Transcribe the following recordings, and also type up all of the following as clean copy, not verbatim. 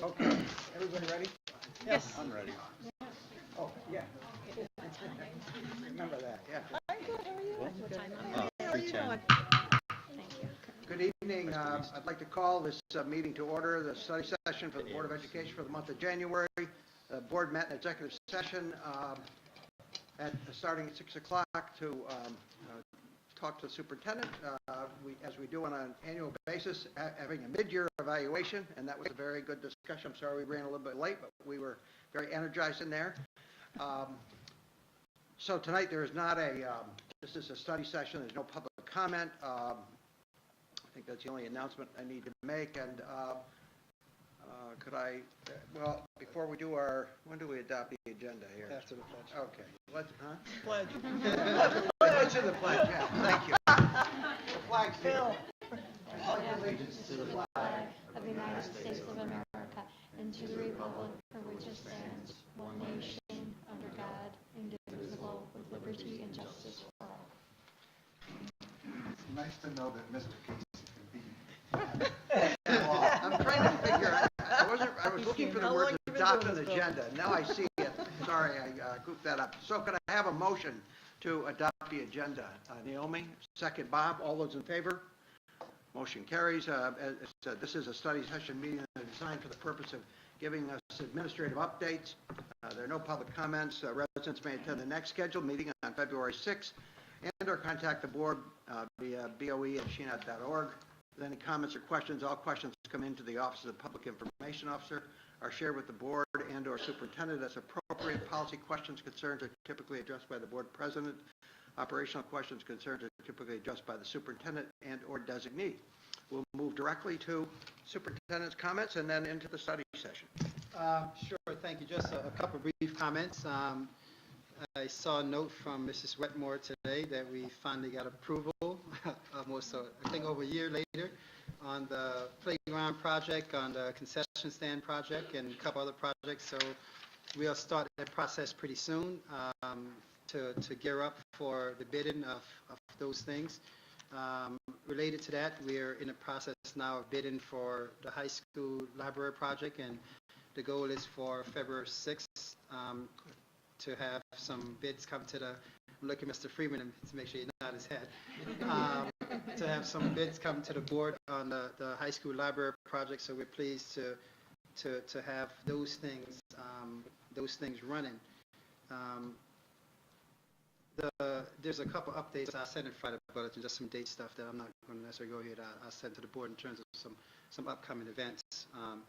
Okay, everybody ready? Yes. I'm ready. Oh, yeah. Remember that, yeah. I'm good, how are you? What time? How are 3:10. you doing? Thank you. Good evening. I'd like to call this meeting to order, the study session for the Board of Education for the month of January. The board met in executive session starting at 6 o'clock to talk to the superintendent, as we do on an annual basis, having a mid-year evaluation, and that was a very good discussion. I'm sorry we ran a little bit late, but we were very energized in there. So tonight there is not this is a study session, there's no public comment. I think that's the only announcement I need to make, and well, before we do when do we adopt the agenda here? After the pledge. Okay, let's, Pledge. Let's do the pledge, yeah, thank you. The flag's here. Pledge allegiance to the flag of the United States of America and to the republic for which it stands, one nation, under God, indivisible, with liberty and justice for all. It's nice to know that Mr. Casey can be. I'm trying to figure, I was looking for the How word long you been adopt doing an this, Bill? agenda, now I see it. Sorry, I goofed that up. So could I have a motion to adopt the agenda? Naomi, second Bob, all those in favor? Motion carries. As I said, this is a study session meeting designed for the purpose of giving us administrative updates. There are no public comments. Residents may attend the next scheduled meeting on February 6th and or contact the board via boe@shenet.org. With any comments or questions, all questions come into the Office of the Public Information Officer, are shared with the board and or superintendent as appropriate. Policy questions, concerns are typically addressed by the board president. Operational questions, concerns are typically addressed by the superintendent and or designee. We'll move directly to superintendent's comments and then into the study session. Sure, thank you. Just a couple of brief comments. I saw a note from Mrs. Wetmore today that we finally got approval, almost, I think, over a year later, on the playground project, on the concession stand project, and a couple other projects. So we'll start that process pretty soon to gear up for the bidding of those things. Related to that, we're in the process now of bidding for the high school library project, and the goal is for February 6th to have some bids come to the, I'm looking at Mr. Freeman to make sure he nod his head, to have some bids come to the board on the high school library project. So we're pleased to have those things running. There's a couple updates I'll send in Friday, but just some date stuff that I'm not going to necessarily go here. I'll send to the board in terms of some upcoming events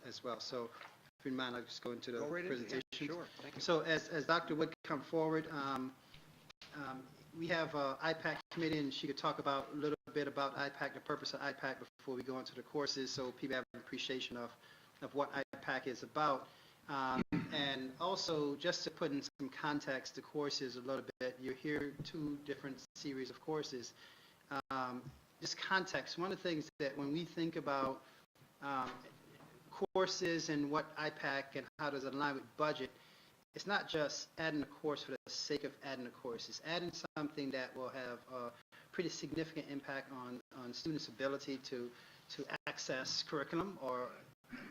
as well. So if you mind, I'll just go into the presentation. Sure, thank you. So as Dr. Wood come forward, we have an IPAC committee, and she could talk about a little bit about IPAC, the purpose of IPAC, before we go into the courses, so people have an appreciation of what IPAC is about. And also, just to put in some context, the courses a little bit, you hear two different series of courses. Just context, one of the things that when we think about courses and what IPAC and how does it align with budget, it's not just adding a course for the sake of adding a course. It's adding something that will have a pretty significant impact on students' ability to access curriculum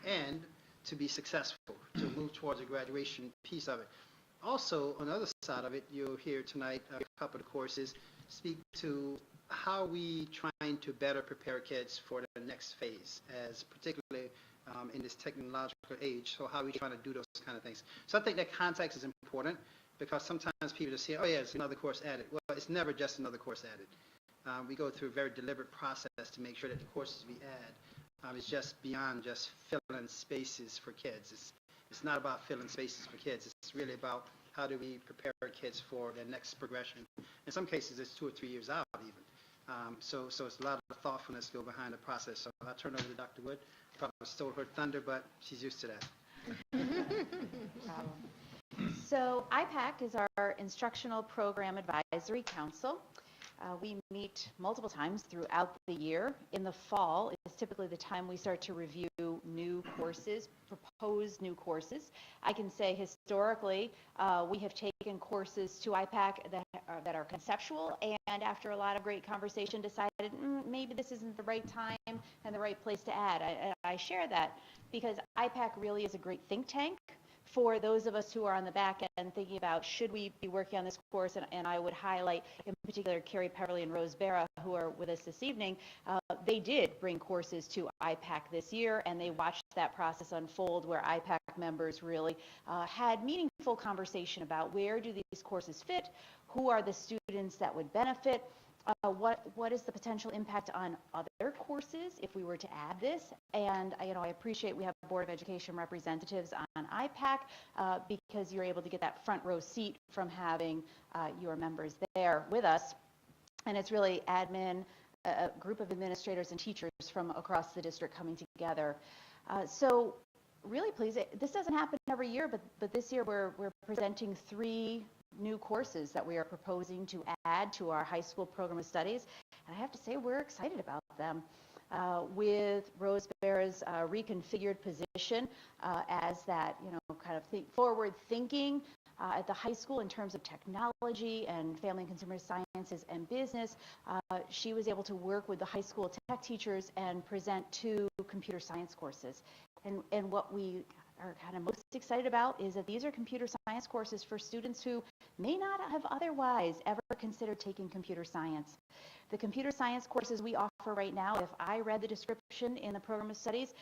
and to be successful, to move towards a graduation piece of it. Also, on the other side of it, you'll hear tonight a couple of courses speak to how we trying to better prepare kids for the next phase, as particularly in this technological age. So how are we trying to do those kind of things? So I think that context is important, because sometimes people just say, oh yeah, it's another course added. Well, it's never just another course added. We go through a very deliberate process to make sure that the courses we add is just beyond just filling spaces for kids. It's not about filling spaces for kids. It's really about how do we prepare kids for their next progression. In some cases, it's 2 or 3 years out even. So it's a lot of thoughtfulness go behind the process. So I'll turn over to Dr. Wood. Probably stole her thunder, but she's used to that. So IPAC is our Instructional Program Advisory Council. We meet multiple times throughout the year. In the fall is typically the time we start to review new courses, propose new courses. I can say historically, we have taken courses to IPAC that are conceptual, and after a lot of great conversation decided maybe this isn't the right time and the right place to add. I share that because IPAC really is a great think tank for those of us who are on the back end thinking about should we be working on this course, and I would highlight in particular Carrie Peverly and Rose Barra, who are with us this evening. They did bring courses to IPAC this year, and they watched that process unfold where IPAC members really had meaningful conversation about where do these courses fit, who are the students that would benefit, what is the potential impact on other courses if we were to add this. And I appreciate we have Board of Education representatives on IPAC because you're able to get that front row seat from having your members there with us. And it's really admin, a group of administrators and teachers from across the district coming together. So really pleased. This doesn't happen every year, but this year we're presenting 3 new courses that we are proposing to add to our high school program of studies. And I have to say we're excited about them. With Rose Barra's reconfigured position as that, kind of forward thinking at the high school in terms of technology and family and consumer sciences and business, she was able to work with the high school tech teachers and present 2 computer science courses. And what we are kind of most excited about is that these are computer science courses for students who may not have otherwise ever considered taking computer science. The computer science courses we offer right now, if I read the description in the program of studies,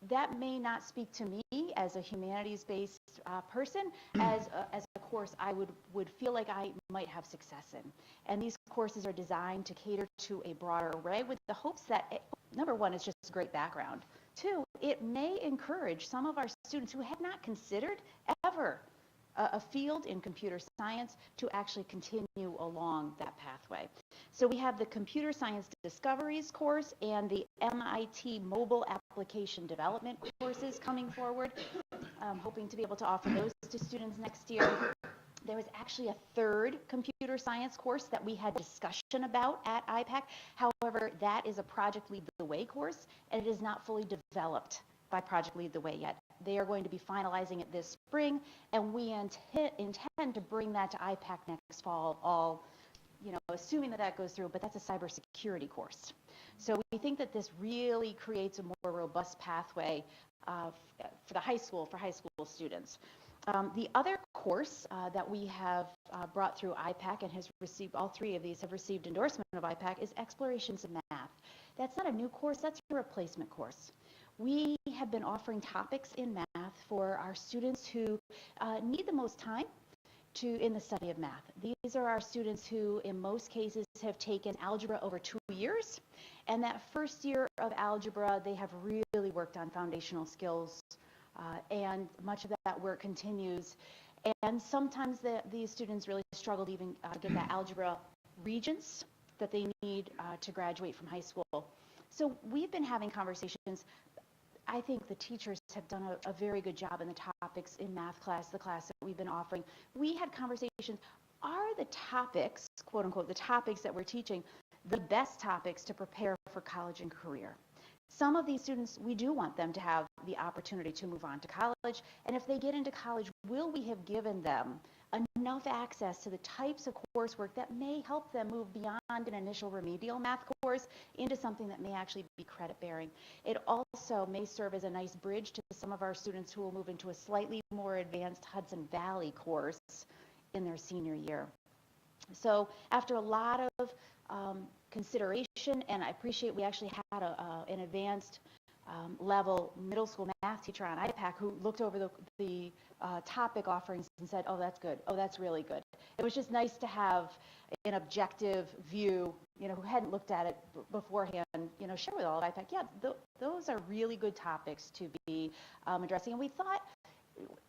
that may not speak to me as a humanities-based person as a course I would feel like I might have success in. And these courses are designed to cater to a broader array with the hopes that, number one, it's just a great background. 2, it may encourage some of our students who had not considered ever a field in computer science to actually continue along that pathway. So we have the Computer Science Discoveries course and the MIT Mobile Application Development courses coming forward. I'm hoping to be able to offer those to students next year. There was actually a 3rd computer science course that we had discussion about at IPAC. However, that is a Project Lead the Way course, and it is not fully developed by Project Lead the Way yet. They are going to be finalizing it this spring, and we intend to bring that to IPAC next fall, all, assuming that goes through, but that's a cybersecurity course. So we think that this really creates a more robust pathway for high school students. The other course that we have brought through IPAC and has received, all 3 of these have received endorsement of IPAC, is Explorations of Math. That's not a new course, that's a replacement course. We have been offering topics in math for our students who need the most time in the study of math. These are our students who, in most cases, have taken algebra over 2 years. And that first year of algebra, they have really worked on foundational skills. And much of that work continues. And sometimes these students really struggle to even get that algebra regents that they need to graduate from high school. So we've been having conversations. I think the teachers have done a very good job in the topics in math class, the class that we've been offering. We had conversations, are the topics, quote unquote, the topics that we're teaching, the best topics to prepare for college and career? Some of these students, we do want them to have the opportunity to move on to college. And if they get into college, will we have given them enough access to the types of coursework that may help them move beyond an initial remedial math course into something that may actually be credit bearing? It also may serve as a nice bridge to some of our students who will move into a slightly more advanced Hudson Valley course in their senior year. So after a lot of consideration, and I appreciate we actually had an advanced level middle school math teacher on IPAC who looked over the topic offerings and said, oh, that's good. Oh, that's really good. It was just nice to have an objective view, who hadn't looked at it beforehand, share with all of IPAC. Yeah, those are really good topics to be addressing. And we thought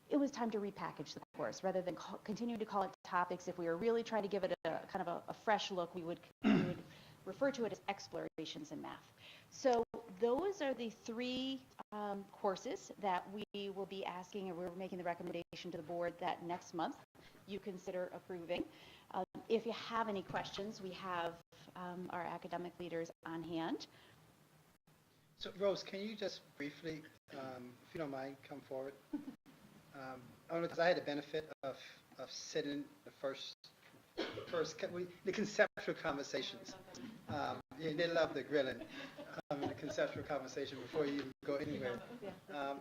it was time to repackage the course rather than continue to call it topics. If we were really trying to give it a kind of a fresh look, we would refer to it as Explorations in Math. So those are the 3 courses that we will be asking, and we're making the recommendation to the board that next month you consider approving. if you have any questions, we have our academic leaders on hand. So Rose, can you just briefly, if you don't mind, come forward? Only because I had the benefit of sitting the the conceptual conversations. They love the grilling, the conceptual conversation before you even go anywhere.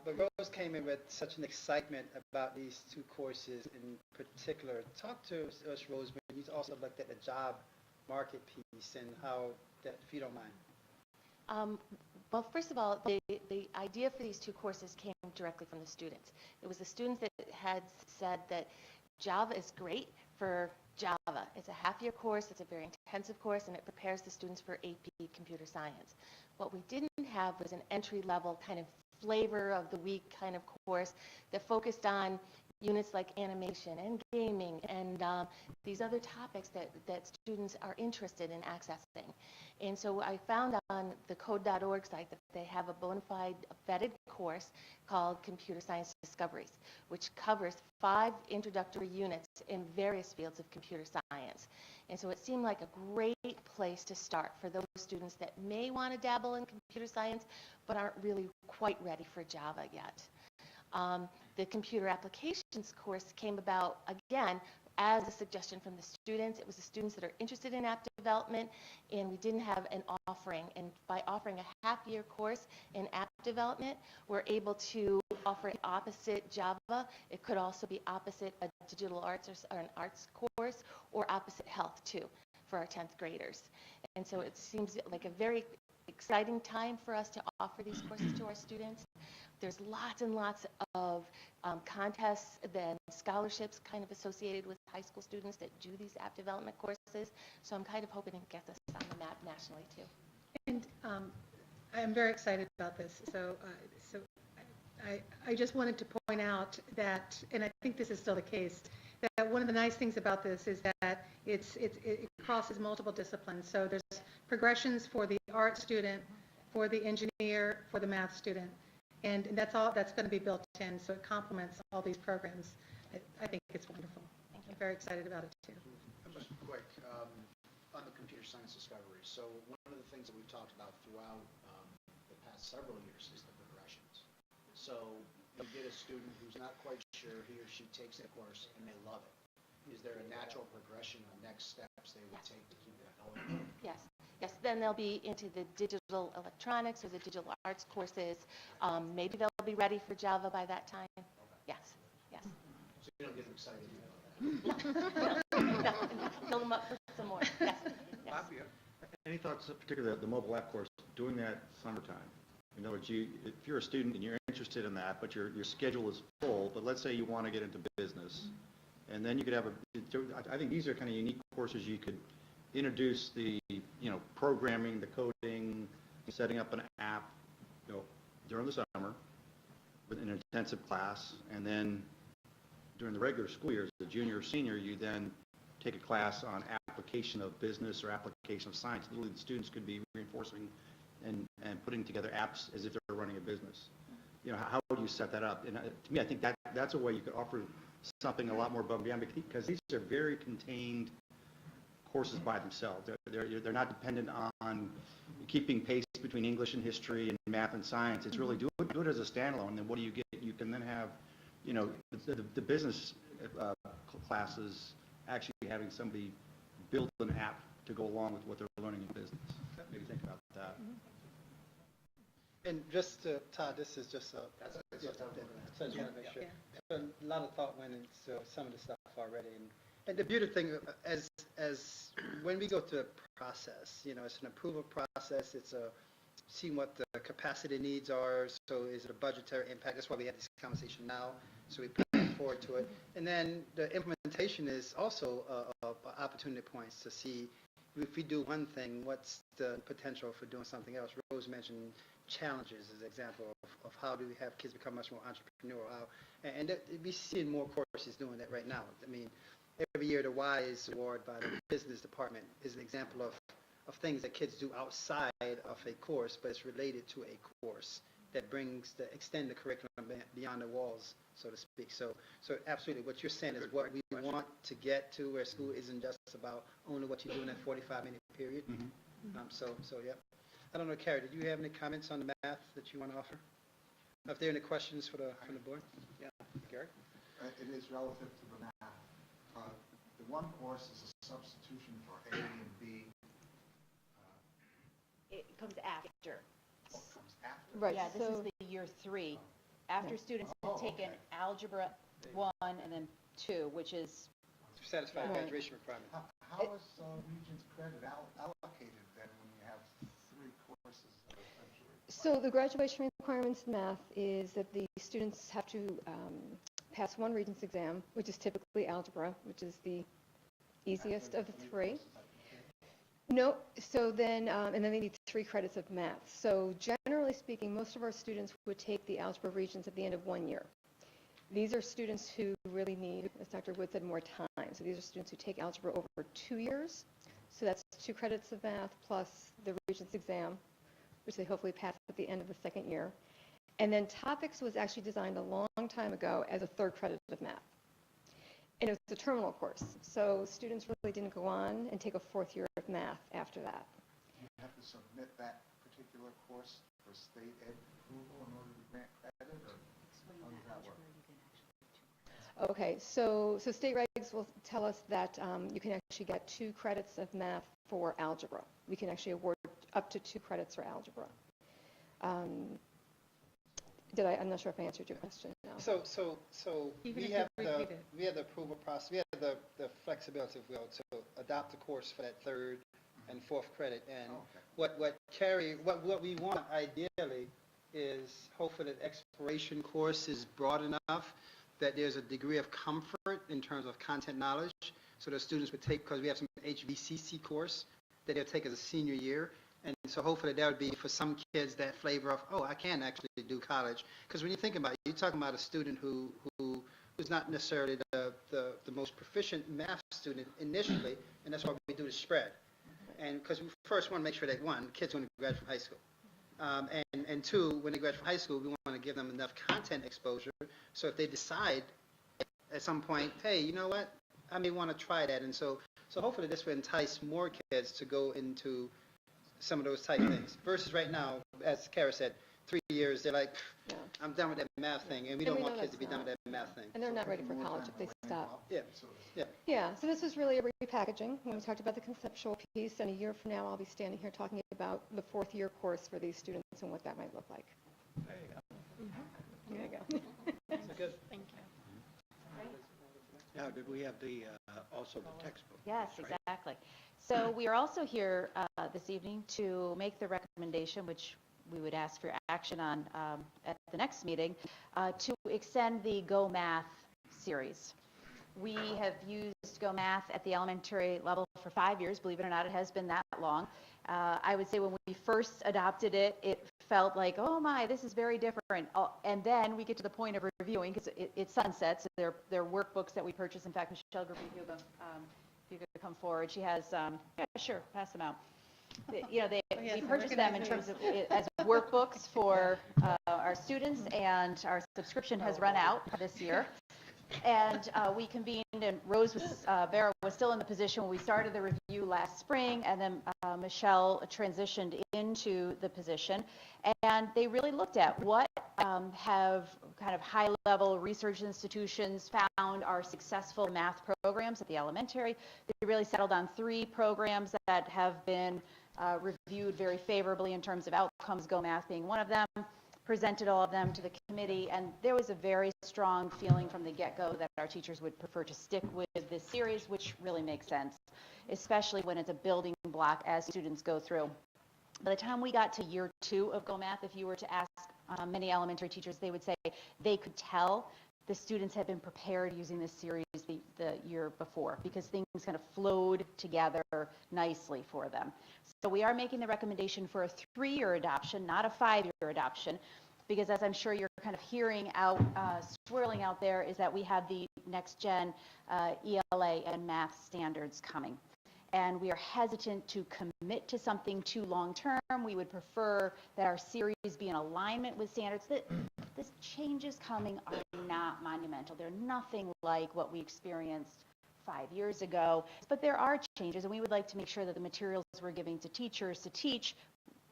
But Rose came in with such an excitement about these two courses in particular. Talk to us, Rose, when you also looked at the job market piece and how that, if you don't mind. Well, first of all, the idea for these two courses came directly from the students. It was the students that had said that Java is great for Java. It's a half-year course, it's a very intensive course, and it prepares the students for AP Computer Science. What we didn't have was an entry-level kind of flavor of the week kind of course that focused on units like animation and gaming and these other topics that students are interested in accessing. And so I found on the code.org site that they have a bona fide vetted course called Computer Science Discoveries, which covers 5 introductory units in various fields of computer science. And so it seemed like a great place to start for those students that may want to dabble in computer science but aren't really quite ready for Java yet. The computer applications course came about, again, as a suggestion from the students. It was the students that are interested in app development, and we didn't have an offering. And by offering a half-year course in app development, we're able to offer it opposite Java. It could also be opposite a digital arts or an arts course, or opposite health, too, for our 10th graders. And so it seems like a very exciting time for us to offer these courses to our students. There's lots and lots of contests and scholarships kind of associated with high school students that do these app development courses. So I'm kind of hoping to get this on the map nationally too. And I'm very excited about this. So I just wanted to point out that, and I think this is still the case, that one of the nice things about this is that it crosses multiple disciplines. So there's progressions for the art student, for the engineer, for the math student. And that's going to be built in, so it complements all these programs. I think it's wonderful. I'm very excited about it, too. Just quick, on the computer science discovery. So one of the things that we've talked about throughout the past several years is the progressions. So you get a student who's not quite sure, he or she takes the course and they love it. Is there a natural progression of next steps they would take to keep that going? Yes. Yes, then they'll be into the digital electronics or the digital arts courses. Maybe they'll be ready for Java by that time. Yes, yes. So you don't get them excited about that? No, fill them up for some more. Yes, yes. Bob, you? Any thoughts, particularly the mobile app course, doing that summertime? In other words, if you're a student and you're interested in that, but your schedule is full, but let's say you want to get into business, and then you could have I think these are kind of unique courses. You could introduce the, programming, the coding, setting up an app, during the summer with an intensive class, and then during the regular school years, the junior or senior, you then take a class on application of business or application of science. Literally, the students could be reinforcing and putting together apps as if they're running a business. How would you set that up? And to me, I think that's a way you could offer something a lot more above and beyond, because these are very contained courses by themselves. They're not dependent on keeping pace between English and history and math and science. It's really do it as a standalone. And then what do you get? You can then have, the business classes actually having somebody build an app to go along with what they're learning in business. Maybe think about that. And just Todd, this is just so I just want to make sure. So a lot of thought went into some of the stuff already, and the beautiful thing as when we go through a process, it's an approval process. It's seeing what the capacity needs are. So is it a budgetary impact? That's why we have this conversation now. So we plan forward to it, and then the implementation is also opportunity points to see if we do one thing, what's the potential for doing something else. Rose mentioned challenges as an example of how do we have kids become much more entrepreneurial. And we see more courses doing that right now. I mean, every year the WISE Award by the business department is an example of things that kids do outside of a course, but it's related to a course. extend the curriculum beyond the walls, so to speak. So absolutely, what you're saying is what we want to get to, where school isn't just about only what you do in that 45-minute period. So yeah. I don't know, Carrie, did you have any comments on the math that you want to offer? If there are any questions from the board? Yeah, Gary? It is relative to the math. The one course is a substitution for A and B. It comes after. Comes after. Right, Yeah, this is so, the year 3, after students have taken Algebra 1 and then 2, which is, To satisfy Right. graduation requirement. How is Regents credit allocated then when you have 3 courses that are essentially? so the graduation requirements in math is that the students have to pass one Regents exam, which is typically algebra, which is the easiest of the 3. No, so then, and then they need 3 credits of math. So generally speaking, most of our students would take the algebra Regents at the end of 1 year. These are students who really need, as Dr. Wood said, more time. So these are students who take algebra over 2 years. So that's 2 credits of math plus the Regents exam, which they hopefully pass at the end of the 2nd year. And then topics was actually designed a long time ago as a 3rd credit of math. And it was a terminal course. So students really didn't go on and take a 4th year of math after that. You have to submit that particular course for state ed approval in order to grant credit, or how does that work? Okay, so state regs will tell us that you can actually get 2 credits of math for algebra. We can actually award up to 2 credits for algebra. I'm not sure if I answered your question now. So Even we if have you repeat it. we have the approval process, we have the flexibility, if you will, to adopt the course for that 3rd and 4th credit. And Okay. what we want ideally is hopefully the exploration course is broad enough that there's a degree of comfort in terms of content knowledge, so the students would take, because we have some HVCC course that they'll take as a senior year. And so hopefully that would be for some kids that flavor of, oh, I can actually do college. Because when you think about it, you're talking about a student who's not necessarily the most proficient math student initially, and that's why we do the spread. And because we first want to make sure that, 1, kids want to graduate from high school. And 2, when they graduate from high school, we want to give them enough content exposure, so if they decide at some point, hey, you know what, I may want to try that. And so hopefully this will entice more kids to go into some of those type things, versus right now, as Kara said, 3 years, they're like, Yeah. I'm done with that math thing, and we And don't we want know kids to be that's done with that math thing. And they're not ready for college if they stop. Yeah, yeah. Yeah, so this was really a repackaging. When we talked about the conceptual piece, and a year from now, I'll be standing here talking about the 4th year course for these students and what that might look like. There you go. Good. Now, did we have also the textbook? yes, right? exactly. So we are also here this evening to make the recommendation, which we would ask for action on at the next meeting, to extend the Go Math series. We have used Go Math at the elementary level for 5 years. Believe it or not, it has been that long. I would say when we first adopted it, it felt like, oh my, this is very different. And then we get to the point of reviewing, because it sunsets. They're workbooks that we purchase. In fact, Michelle Gruber, if you could come forward. She has, yeah, sure, pass them out. You know, yes, we I purchase them in recognize terms of as workbooks for our students, and our subscription has run out this year. And we convened, and Vera was still in the position when we started the review last spring, and then Michelle transitioned into the position. And they really looked at what have kind of high-level research institutions found are successful math programs at the elementary. They really settled on 3 programs that have been reviewed very favorably in terms of outcomes, Go Math being one of them. Presented all of them to the committee, and there was a very strong feeling from the get-go that our teachers would prefer to stick with this series, which really makes sense, especially when it's a building block as students go through. By the time we got to year 2 of Go Math, if you were to ask many elementary teachers, they would say they could tell the students had been prepared using this series the year before, because things kind of flowed together nicely for them. So we are making the recommendation for a 3-year adoption, not a 5-year adoption, because as I'm sure you're kind of hearing out, swirling out there, is that we have the next gen ELA and math standards coming. and we are hesitant to commit to something too long-term. We would prefer that our series be in alignment with standards. These changes coming are not monumental. They're nothing like what we experienced 5 years ago, but there are changes, and we would like to make sure that the materials we're giving to teachers to teach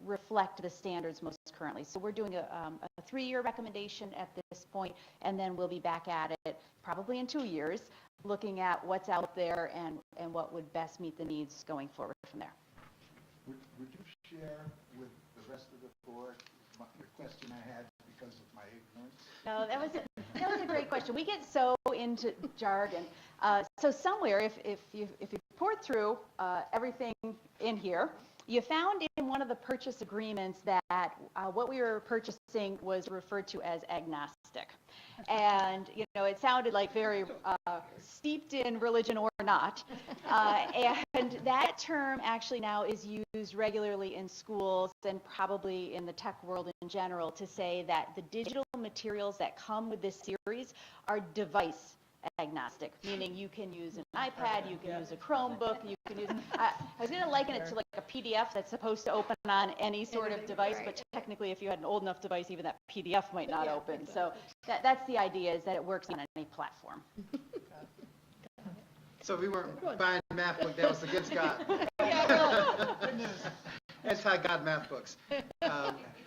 reflect the standards most currently. So we're doing a 3-year recommendation at this point, and then we'll be back at it probably in 2 years, looking at what's out there and what would best meet the needs going forward from there. Would you share with the rest of the board the question I had because of my ignorance? No, that was a great question. We get so into jargon. So somewhere, if you poured through everything in here, you found in one of the purchase agreements that what we were purchasing was referred to as agnostic. And, it sounded like very steeped in religion or not. And that term actually now is used regularly in schools and probably in the tech world in general to say that the digital materials that come with this series are device agnostic, meaning you can use an iPad, you can use a Chromebook, you can use, I was going to liken it to like a PDF that's supposed to open on any sort of device, but technically if you had an old enough device, even that PDF might not open. So that's the idea, is that it works on any platform. So if we weren't buying math book, that was a good Scott. Anti-God math books.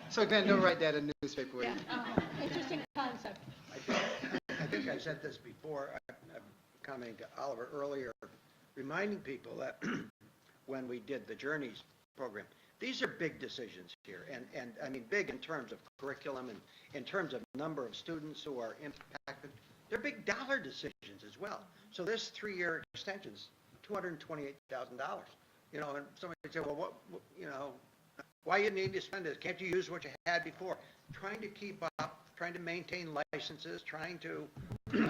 So Glenn, don't write that in the newspaper. Will you? Interesting concept. I think I said this before, I'm commenting to Oliver earlier, reminding people that when we did the Journeys program, these are big decisions here, and I mean big in terms of curriculum and in terms of number of students who are impacted. They're big dollar decisions as well. So this 3-year extension's $228,000. And somebody would say, well, what why you need to spend this? Can't you use what you had before? Trying to keep up, trying to maintain licenses, trying to,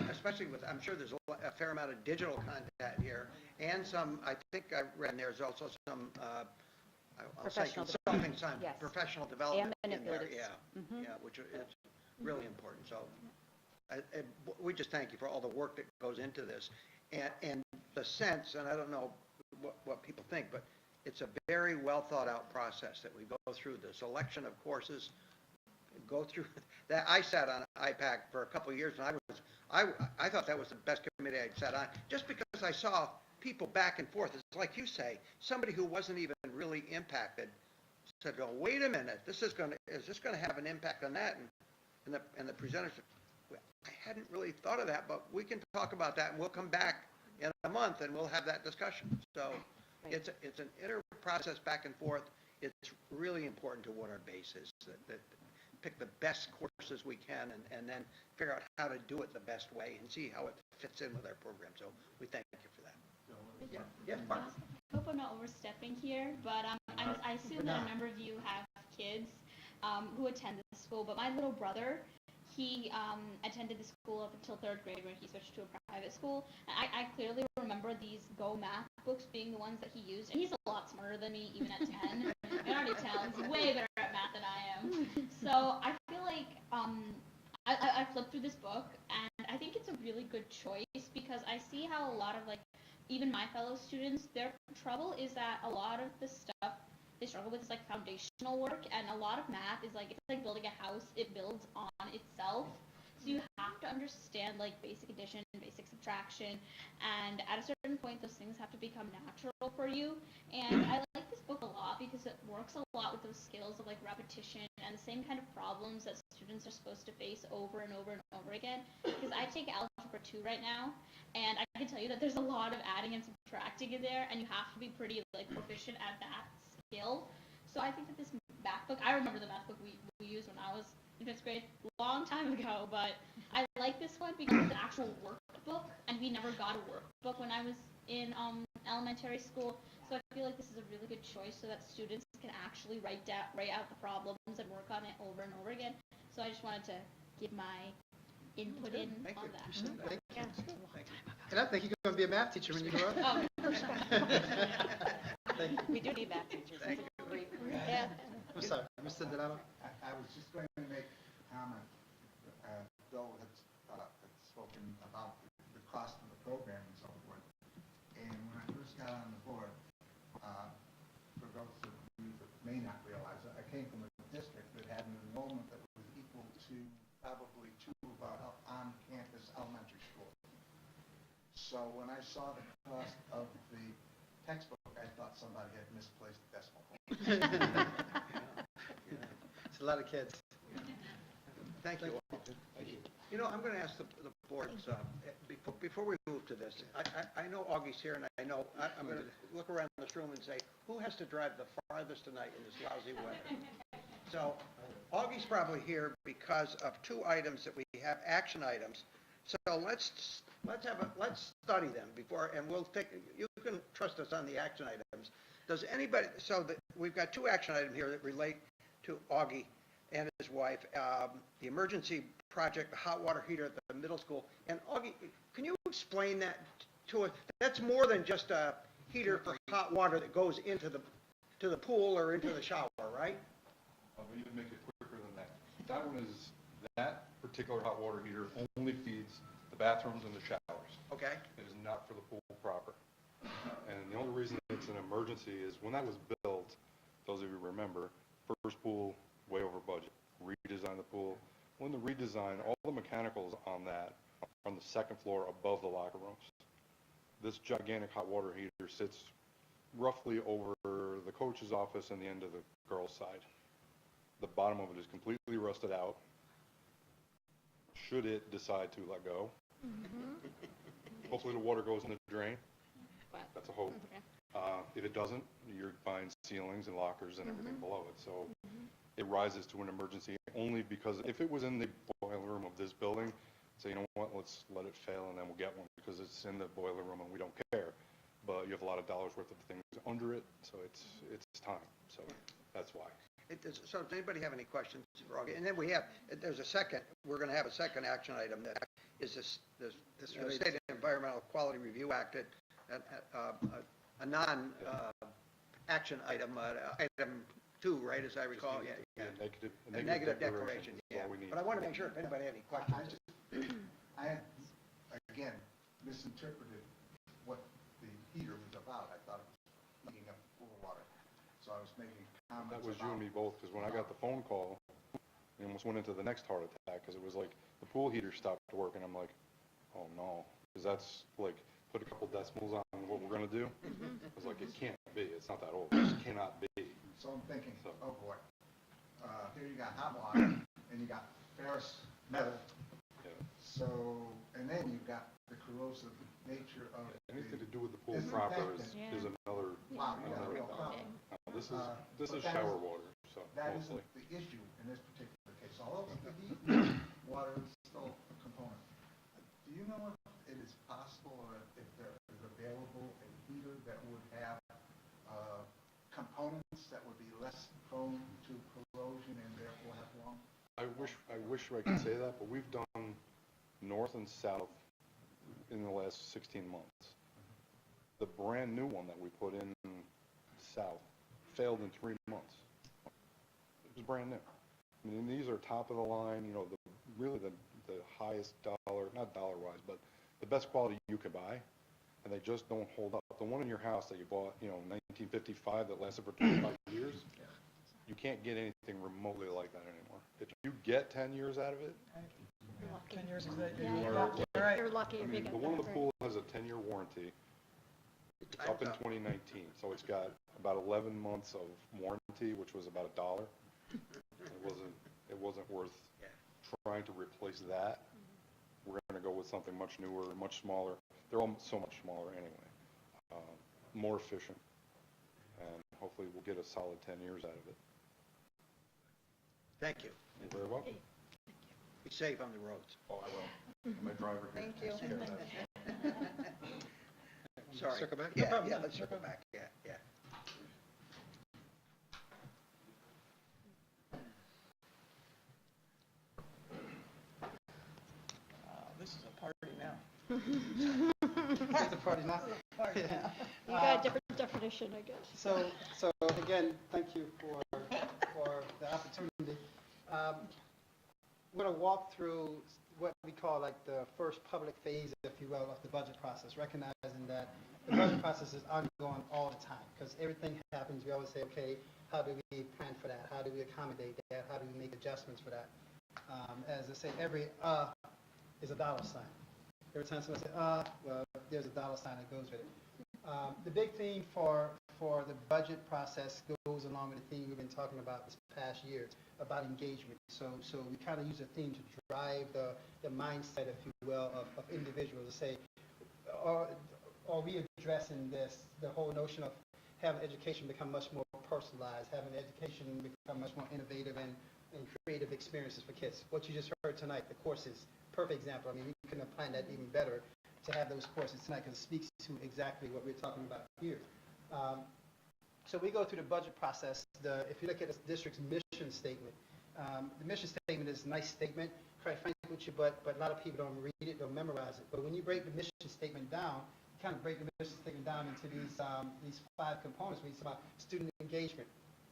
especially with, I'm sure there's a fair amount of digital content here, and some, I think I read there's also some, I'll say consulting, some professional development in there, which is really important. So we just thank you for all the work that goes into this, and the sense, and I don't know what people think, but it's a very well thought out process that we go through the selection of courses, go through that. I sat on IPAC for a couple of years, and I thought that was the best committee I'd sat on, just because I saw people back and forth. It's like you say, somebody who wasn't even really impacted said, "Oh, wait a minute, is this going to have an impact on that?" And the presenters said, well, I hadn't really thought of that, but we can talk about that, and we'll come back in a month and we'll have that discussion. So it's an inter process back and forth. It's really important to what our base is, that pick the best courses we can and then figure out how to do it the best way and see how it fits in with our program. So we thank you for that. Yeah, Mark. I hope I'm not overstepping here, but I assume that a number of you have kids who attend this school, but my little brother, he attended the school up until 3rd grade when he switched to a private school. And I clearly remember these Go math books being the ones that he used. And he's a lot smarter than me, even at 10. I already tell he's way better at math than I am. So I feel like I flipped through this book, and I think it's a really good choice because I see how a lot of, like, even my fellow students, their trouble is that a lot of the stuff they struggle with is like foundational work, and a lot of math is like, it's like building a house. It builds on itself. So you have to understand like basic addition, basic subtraction, and at a certain point those things have to become natural for you. And I like this book a lot because it works a lot with those skills of like repetition and the same kind of problems that students are supposed to face over and over and over again. Because I take Algebra 2 right now, and I can tell you that there's a lot of adding and subtracting in there, and you have to be pretty like proficient at that skill. So I think that this math book, I remember the math book we used when I was in 5th grade a long time ago, but I like this one because it's an actual workbook, and we never got a workbook when I was in elementary school. So I feel like this is a really good choice so that students can actually write out the problems and work on it over and over again. So I just wanted to give my input on that. Thank you. And I think you're going to be a math teacher when you grow up. Oh, for sure. Thank you. We do need math teachers. That's a great. Yeah. I'm sorry, Mr. Delano. I was just going to make a comment. Bill had spoken about the cost of the program and so forth. And when I first got on the board, came from a district that had an enrollment that was equal to probably two of our on-campus elementary schools. So when I saw the cost of the textbook, I thought somebody had misplaced the decimal point. It's a lot of kids. Thank you all. You know, I'm going to ask the boards, before we move to this, I know Augie's here, and I know, I'm going to look around this room and say, who has to drive the farthest tonight in this lousy weather? So Augie's probably here because of two items that we have, action items. So let's study them before, and we'll take, you can trust us on the action items. Does anybody, we've got two action items here that relate to Augie and his wife, the emergency project, the hot water heater at the middle school. And Augie, can you explain that to us? That's more than just a heater for hot water that goes into the pool or into the shower, right? We need to make it quicker than that. That particular hot water heater only feeds the bathrooms and the showers. Okay. It is not for the pool proper. And the only reason it's an emergency is when that was built, those of you who remember, first pool, way over budget. Redesign the pool. When the redesign, all the mechanicals on that are on the second floor above the locker rooms. This gigantic hot water heater sits roughly over the coach's office and the end of the girls' side. The bottom of it is completely rusted out. Should it decide to let go, hopefully the water goes in the drain. That's a hope. If it doesn't, you're buying ceilings and lockers and everything below it. So it rises to an emergency only because if it was in the boiler room of this building, say, you know what, let's let it fail and then we'll get one because it's in the boiler room and we don't care. But you have a lot of dollars worth of things under it, so it's time. So that's why. So does anybody have any questions for Augie? And then we're going to have a second action item that is the State Environmental Quality Review Act, a non-action item, item 2, right, as I recall? Yeah. A negative declaration, yeah. But I want to make sure if anybody had any questions. I again, misinterpreted what the heater was about. I thought it was heating up pool water. So I was making comments That was you and me both, because when I got the phone call, I almost went into the next heart attack, because it was like, the pool heater stopped working. I'm like, oh no, because that's like, put a couple decimals on what we're going to do. I was like, it can't be. It's not that old. It just cannot be. So I'm thinking, oh boy, here you got hot water, and you got ferrous metal. Yeah. So, and then you've got the corrosive nature of Anything to do with the pool proper is another. Wow, you got a real problem. This is shower water, so That mostly. isn't the issue in this particular case. Although the heat water is still a component. Do you know if it is possible or if there is available a heater that would have components that would be less prone to corrosion and therefore have long? I wish I could say that, but we've done north and south in the last 16 months. The brand new one that we put in south failed in 3 months. It was brand new. I mean, these are top of the line, you know, really the highest dollar, not dollar-wise, but the best quality you could buy, and they just don't hold up. The one in your house that you bought, you know, 1955 that lasted for 25 years, you can't get anything remotely like that anymore. If you get 10 years out of it, 10 years is that, You're lucky I if you mean, get the one in the that. pool has a 10-year warranty. It's up in 2019, so it's got about 11 months of warranty, which was about $1. It wasn't worth trying to replace that. We're going to go with something much newer, much smaller. They're all so much smaller anyway, more efficient, and hopefully we'll get a solid 10 years out of it. Thank you. You're very welcome. Be safe on the roads. Oh, I will. My driver here. Thank you. takes care of that. Sorry. Circle back? Yeah, let's circle back, yeah. This is a party now. It's a party now. Yeah. You got a different definition, I guess. So again, thank you for the opportunity. We're going to walk through what we call like the first public phase, if you will, of the budget process, recognizing that the budget process is ongoing all the time because everything happens. We always say, okay, how do we plan for that? How do we accommodate that? How do we make adjustments for that? As I say, every is a dollar sign. Every time someone says, well, there's a dollar sign that goes with it. The big theme for the budget process goes along with the theme we've been talking about this past year about engagement. So we kind of use a theme to drive the mindset, if you will, of individuals to say, are we addressing the whole notion of having education become much more personalized, having education become much more innovative and creative experiences for kids. What you just heard tonight, the courses, perfect example. I mean, we couldn't have planned that even better to have those courses tonight because it speaks to exactly what we're talking about here. So we go through the budget process. If you look at the district's mission statement, the mission statement is a nice statement, quite frankly with you, but a lot of people don't read it, don't memorize it. But when you break the mission statement down, kind of break the mission statement down into these 5 components. We talk about student engagement.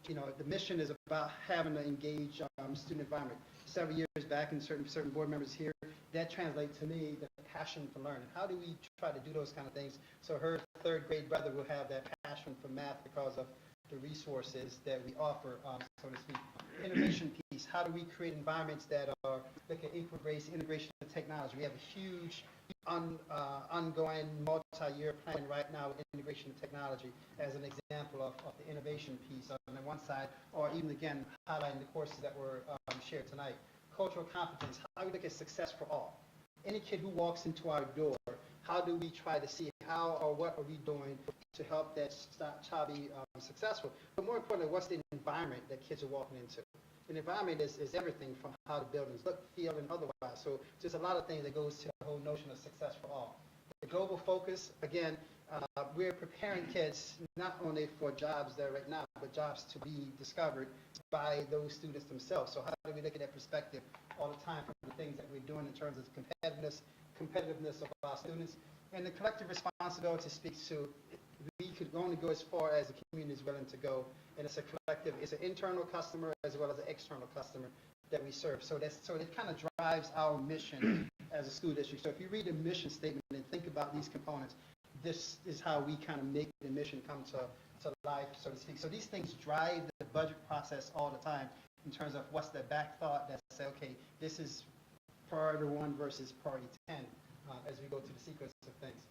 You know, the mission is about having an engaged student environment. Several years back, and certain board members here, that translates to me the passion for learning. How do we try to do those kind of things so her 3rd grade brother will have that passion for math because of the resources that we offer, so to speak. Innovation piece, how do we create environments that are look at integration of technology? We have a huge ongoing multi-year plan right now with integration of technology as an example of the innovation piece on the one side, or even again highlighting the courses that were shared tonight. Cultural competence, how do we look at success for all? Any kid who walks into our door, how do we try to see how or what are we doing to help that child be successful? But more importantly, what's the environment that kids are walking into? An environment is everything from how the buildings look, feel, and otherwise. So there's a lot of things that goes to the whole notion of success for all. The global focus, again, we're preparing kids not only for jobs there right now, but jobs to be discovered by those students themselves. So how do we look at that perspective all the time from the things that we're doing in terms of competitiveness of our students? And the collective responsibility speaks to we could only go as far as the community is willing to go, and it's a collective, it's an internal customer as well as an external customer that we serve. So it kind of drives our mission as a school district. So if you read the mission statement and think about these components, this is how we kind of make the mission come to life, so to speak. So these things drive the budget process all the time in terms of what's the back thought that say, okay, this is priority 1 versus priority 10 as we go through the sequence of things.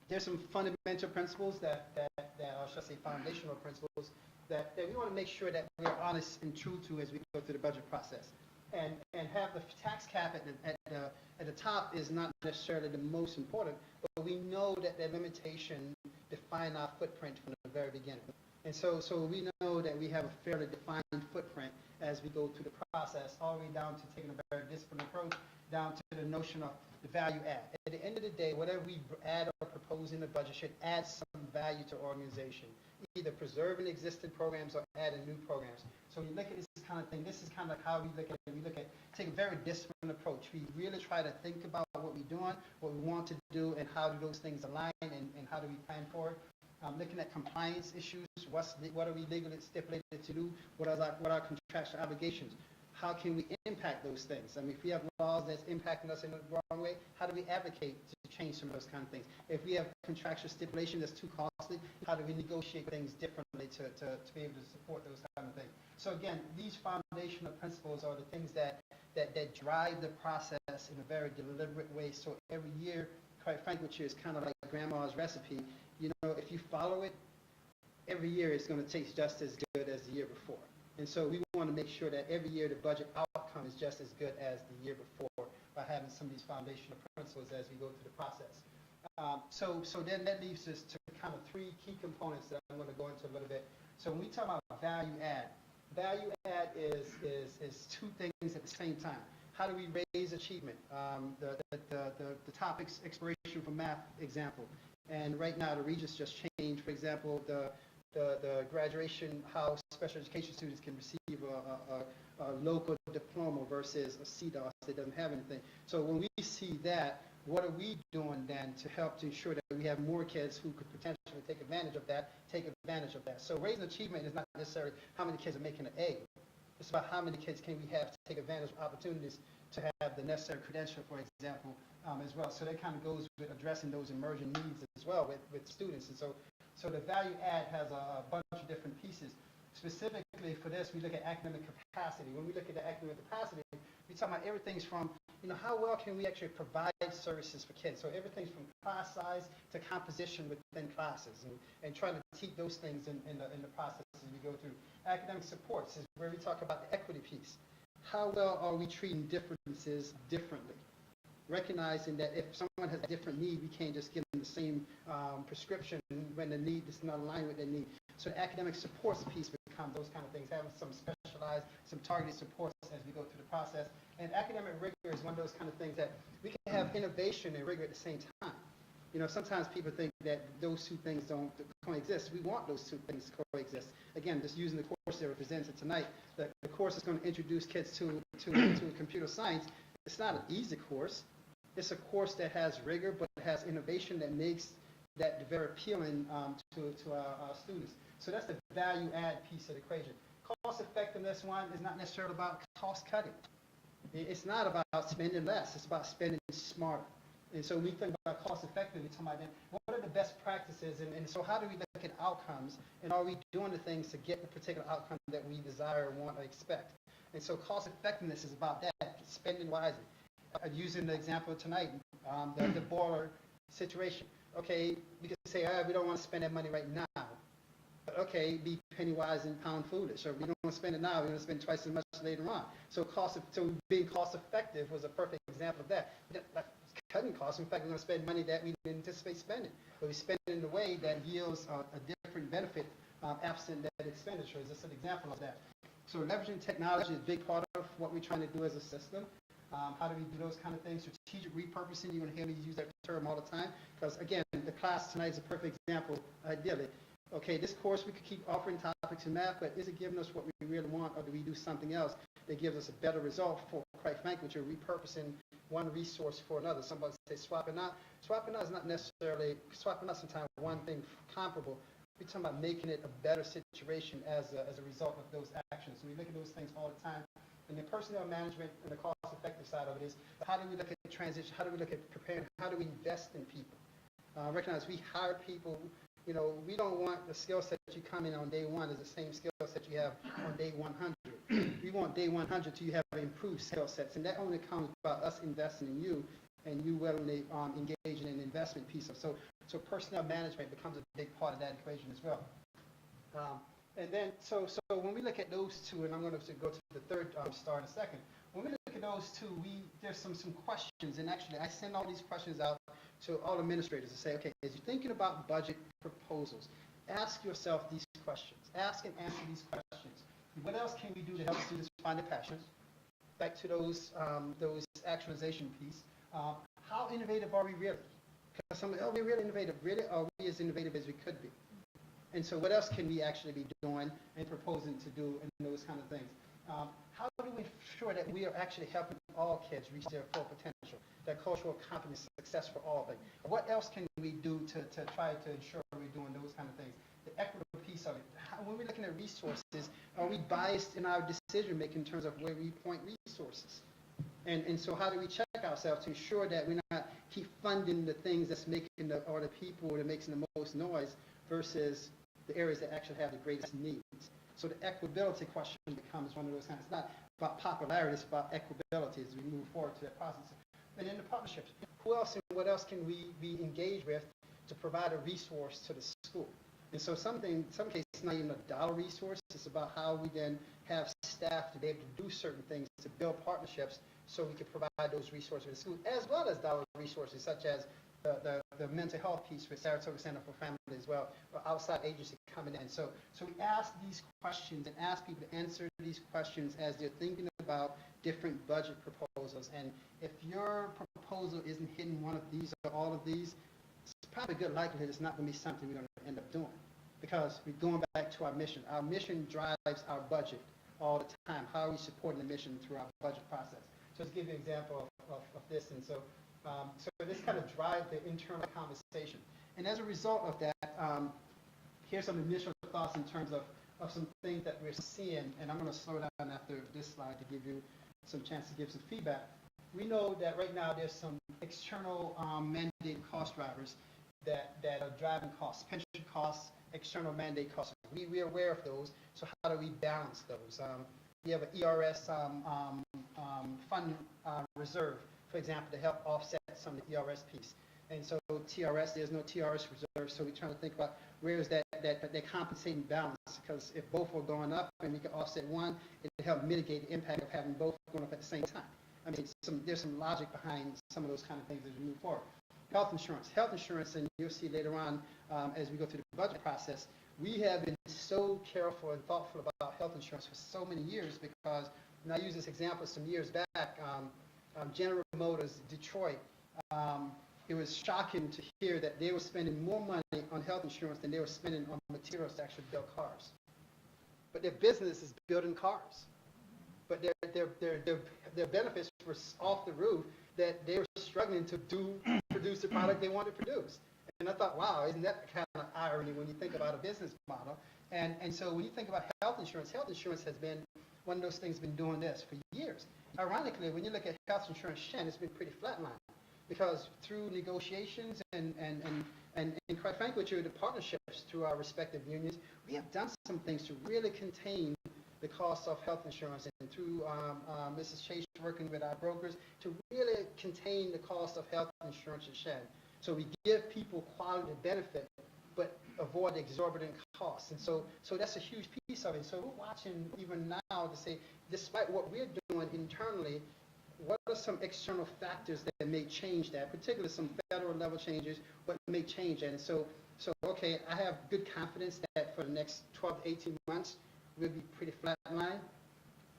There's some fundamental principles that or should I say foundational principles that we want to make sure that we're honest and true to as we go through the budget process. And have the tax cap at the top is not necessarily the most important, but we know that that limitation define our footprint from the very beginning. And so we know that we have a fairly defined footprint as we go through the process, all the way down to taking a very disciplined approach, down to the notion of the value add. At the end of the day, whatever we add or propose in the budget should add some value to organization, either preserving existing programs or adding new programs. So when you look at this kind of thing, this is kind of like how we look at it. We look at, take a very disciplined approach. We really try to think about what we're doing, what we want to do, and how do those things align, and how do we plan for it. Looking at compliance issues, what are we legally stipulated to do, what are our contractual obligations, how can we impact those things? I mean, if we have laws that's impacting us in the wrong way, how do we advocate to change some of those kind of things? If we have contractual stipulation that's too costly, how do we negotiate things differently to be able to support those kind of things? So again, these foundational principles are the things that drive the process in a very deliberate way. So every year, quite frankly, which is kind of like grandma's recipe, you know, if you follow it, every year it's going to taste just as good as the year before. And so we want to make sure that every year the budget outcome is just as good as the year before by having some of these foundational principles as we go through the process. So then that leaves us to kind of 3 key components that I'm going to go into a little bit. So when we talk about value add is 2 things at the same time. How do we raise achievement? The topics exploration for math example. And right now the regents just changed, for example, the graduation, how special education students can receive a local diploma versus a CDOS that doesn't have anything. So when we see that, what are we doing then to help to ensure that we have more kids who could potentially take advantage of that? So raising achievement is not necessarily how many kids are making an A. It's about how many kids can we have to take advantage of opportunities to have the necessary credential, for example, as well. So that kind of goes with addressing those emerging needs as well with students. And so the value add has a bunch of different pieces. Specifically for this, we look at academic capacity. When we look at the academic capacity, we talk about everything's from, how well can we actually provide services for kids? So everything's from class size to composition within classes, and trying to keep those things in the process as we go through. Academic supports is where we talk about the equity piece. How well are we treating differences differently? Recognizing that if someone has a different need, we can't just give them the same prescription when the need is not aligned with their need. So the academic supports piece becomes those kind of things, having some specialized, some targeted supports as we go through the process. And academic rigor is one of those kind of things that we can have innovation and rigor at the same time. Sometimes people think that those two things don't coexist. We want those two things to coexist. Again, just using the course that represented tonight, the course is going to introduce kids to computer science. It's not an easy course. It's a course that has rigor, but it has innovation that makes that very appealing to our students. So that's the value add piece of the equation. Cost effectiveness one is not necessarily about cost cutting. It's not about spending less. It's about spending smarter. And so we think about cost effectively, talking about what are the best practices, and so how do we look at outcomes, and are we doing the things to get the particular outcome that we desire, want, or expect? And so cost effectiveness is about that, spending wisely. Using the example tonight, the boiler situation. Okay, we can say, we don't want to spend that money right now. But okay, be penny wise and pound foolish. Or we don't want to spend it now, we want to spend twice as much later on. So being cost effective was a perfect example of that. Cutting costs. In fact, we're going to spend money that we didn't anticipate spending. But we spend it in a way that yields a different benefit absent that expenditure. Is just an example of that. So leveraging technology is a big part of what we're trying to do as a system. How do we do those kind of things? Strategic repurposing, you're going to hear me use that term all the time. Because again, the class tonight is a perfect example, ideally. Okay, this course we could keep offering topics in math, but is it giving us what we really want, or do we do something else that gives us a better result? For quite frankly, you're repurposing one resource for another. Somebody say swapping out. Swapping out is not necessarily, swapping out sometimes one thing comparable. We're talking about making it a better situation as a result of those actions. So we look at those things all the time. And the personnel management and the cost-effective side of it is, how do we look at transition? How do we look at preparing? How do we invest in people? Recognize we hire people. We don't want the skill set that you come in on day one is the same skill set you have on day 100. We want day 100 till you have improved skill sets, and that only comes by us investing in you and you willingly engaging in the investment piece of. So personnel management becomes a big part of that equation as well. And then, so when we look at those two, and I'm going to go to the third star in a second. When we look at those two, there's some questions, and actually I send all these questions out to all administrators to say, okay, as you're thinking about budget proposals, ask yourself these questions. Ask and answer these questions. What else can we do to help students find their passions? Back to those actualization piece. How innovative are we really? Because are we really innovative? Really, are we as innovative as we could be? And so what else can we actually be doing and proposing to do and those kind of things? How do we ensure that we are actually helping all kids reach their full potential, that cultural competence, success for all of them? What else can we do to try to ensure we're doing those kind of things? The equitable piece of it. When we're looking at resources, are we biased in our decision making in terms of where we point resources? And so how do we check ourselves to ensure that we're not keep funding the things that's making or the people that makes the most noise versus the areas that actually have the greatest needs? So the equitability question becomes one of those kinds. It's not about popularity, it's about equitability as we move forward to that process. And then the partnerships. Who else and what else can we be engaged with to provide a resource to the school? And so some cases, it's not even a dollar resource. It's about how we then have staff to be able to do certain things to build partnerships so we can provide those resources to the school, as well as dollar resources such as the mental health piece with Saratoga Center for Family as well, or outside agency coming in. So we ask these questions and ask people to answer these questions as they're thinking about different budget proposals. And if your proposal isn't hitting one of these or all of these, it's probably a good likelihood it's not going to be something we're going to end up doing, because we're going back to our mission. Our mission drives our budget all the time. How are we supporting the mission through our budget process? So let's give you an example of this. And so this kind of drives the internal conversation. And as a result of that, here's some initial thoughts in terms of some things that we're seeing. And I'm going to slow down after this slide to give you some chance to give some feedback. We know that right now there's some external mandated cost drivers that are driving costs, pension costs, external mandate costs We're aware of those, so how do we balance those? We have an ERS fund reserve, for example, to help offset some of the ERS piece. And so TRS, there's no TRS reserve, so we're trying to think about where is that compensating balance, because if both are going up and we can offset one, it'll help mitigate the impact of having both going up at the same time. I mean, there's some logic behind some of those kind of things as we move forward. Health insurance, and you'll see later on as we go through the budget process, we have been so careful and thoughtful about health insurance for so many years, because, and I use this example some years back, General Motors, Detroit, it was shocking to hear that they were spending more money on health insurance than they were spending on materials to actually build cars. But their business is building cars. But their benefits were off the roof, that they were struggling to produce the product they wanted to produce. And I thought, wow, isn't that kind of irony when you think about a business model? And so when you think about health insurance has been one of those things, been doing this for years. Ironically, when you look at health insurance, Shen, it's been pretty flatlined, because through negotiations and quite frankly, through the partnerships through our respective unions, we have done some things to really contain the cost of health insurance, and through Mrs. Chase working with our brokers to really contain the cost of health insurance at Shen. So we give people quality benefit, but avoid the exorbitant costs. And so that's a huge piece of it. So we're watching even now to say, despite what we're doing internally, what are some external factors that may change that, particularly some federal level changes, what may change that? And so okay, I have good confidence that for the next 12 to 18 months, we'll be pretty flatline.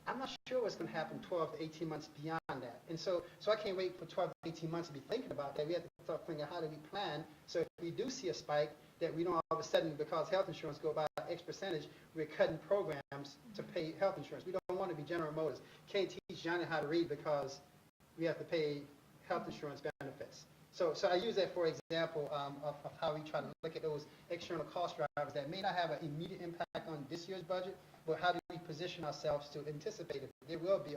I'm not sure what's going to happen 12 to 18 months beyond that. And so I can't wait for 12 to 18 months to be thinking about that. We have to start thinking, how do we plan? So if we do see a spike, that we don't all of a sudden, because health insurance go by X percentage, we're cutting programs to pay health insurance. We don't want to be General Motors. Can't teach Johnny how to read because we have to pay health insurance benefits. So I use that for example of how we try to look at those external cost drivers that may not have an immediate impact on this year's budget, but how do we position ourselves to anticipate if there will be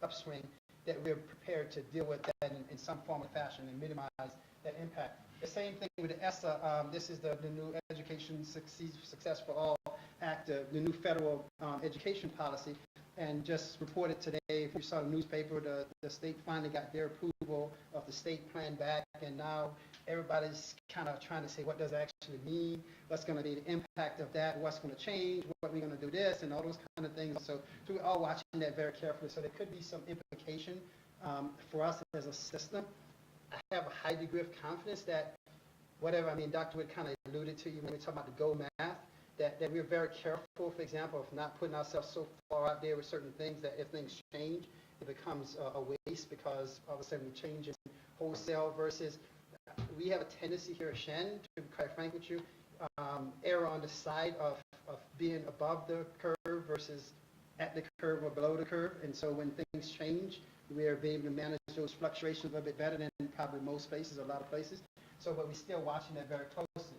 upswing, that we're prepared to deal with that in some form or fashion and minimize that impact. The same thing with the ESSA. This is the new Education Success for All Act, the new federal education policy. And just reported today, if you saw the newspaper, the state finally got their approval of the state plan back, and now everybody's kind of trying to say, what does it actually mean? What's going to be the impact of that? What's going to change? What are we going to do this? And all those kind of things. So we're all watching that very carefully. So there could be some implication for us as a system. I have a high degree of confidence that whatever, I mean, Dr. Wood kind of alluded to, when we talk about the GO math, that we're very careful, for example, of not putting ourselves so far out there with certain things that if things change, it becomes a waste, because all of a sudden we change in wholesale versus, we have a tendency here at Shen, to be quite frank with you, err on the side of being above the curve versus at the curve or below the curve. And so when things change, we are able to manage those fluctuations a little bit better than probably most places, a lot of places. So, but we're still watching that very closely.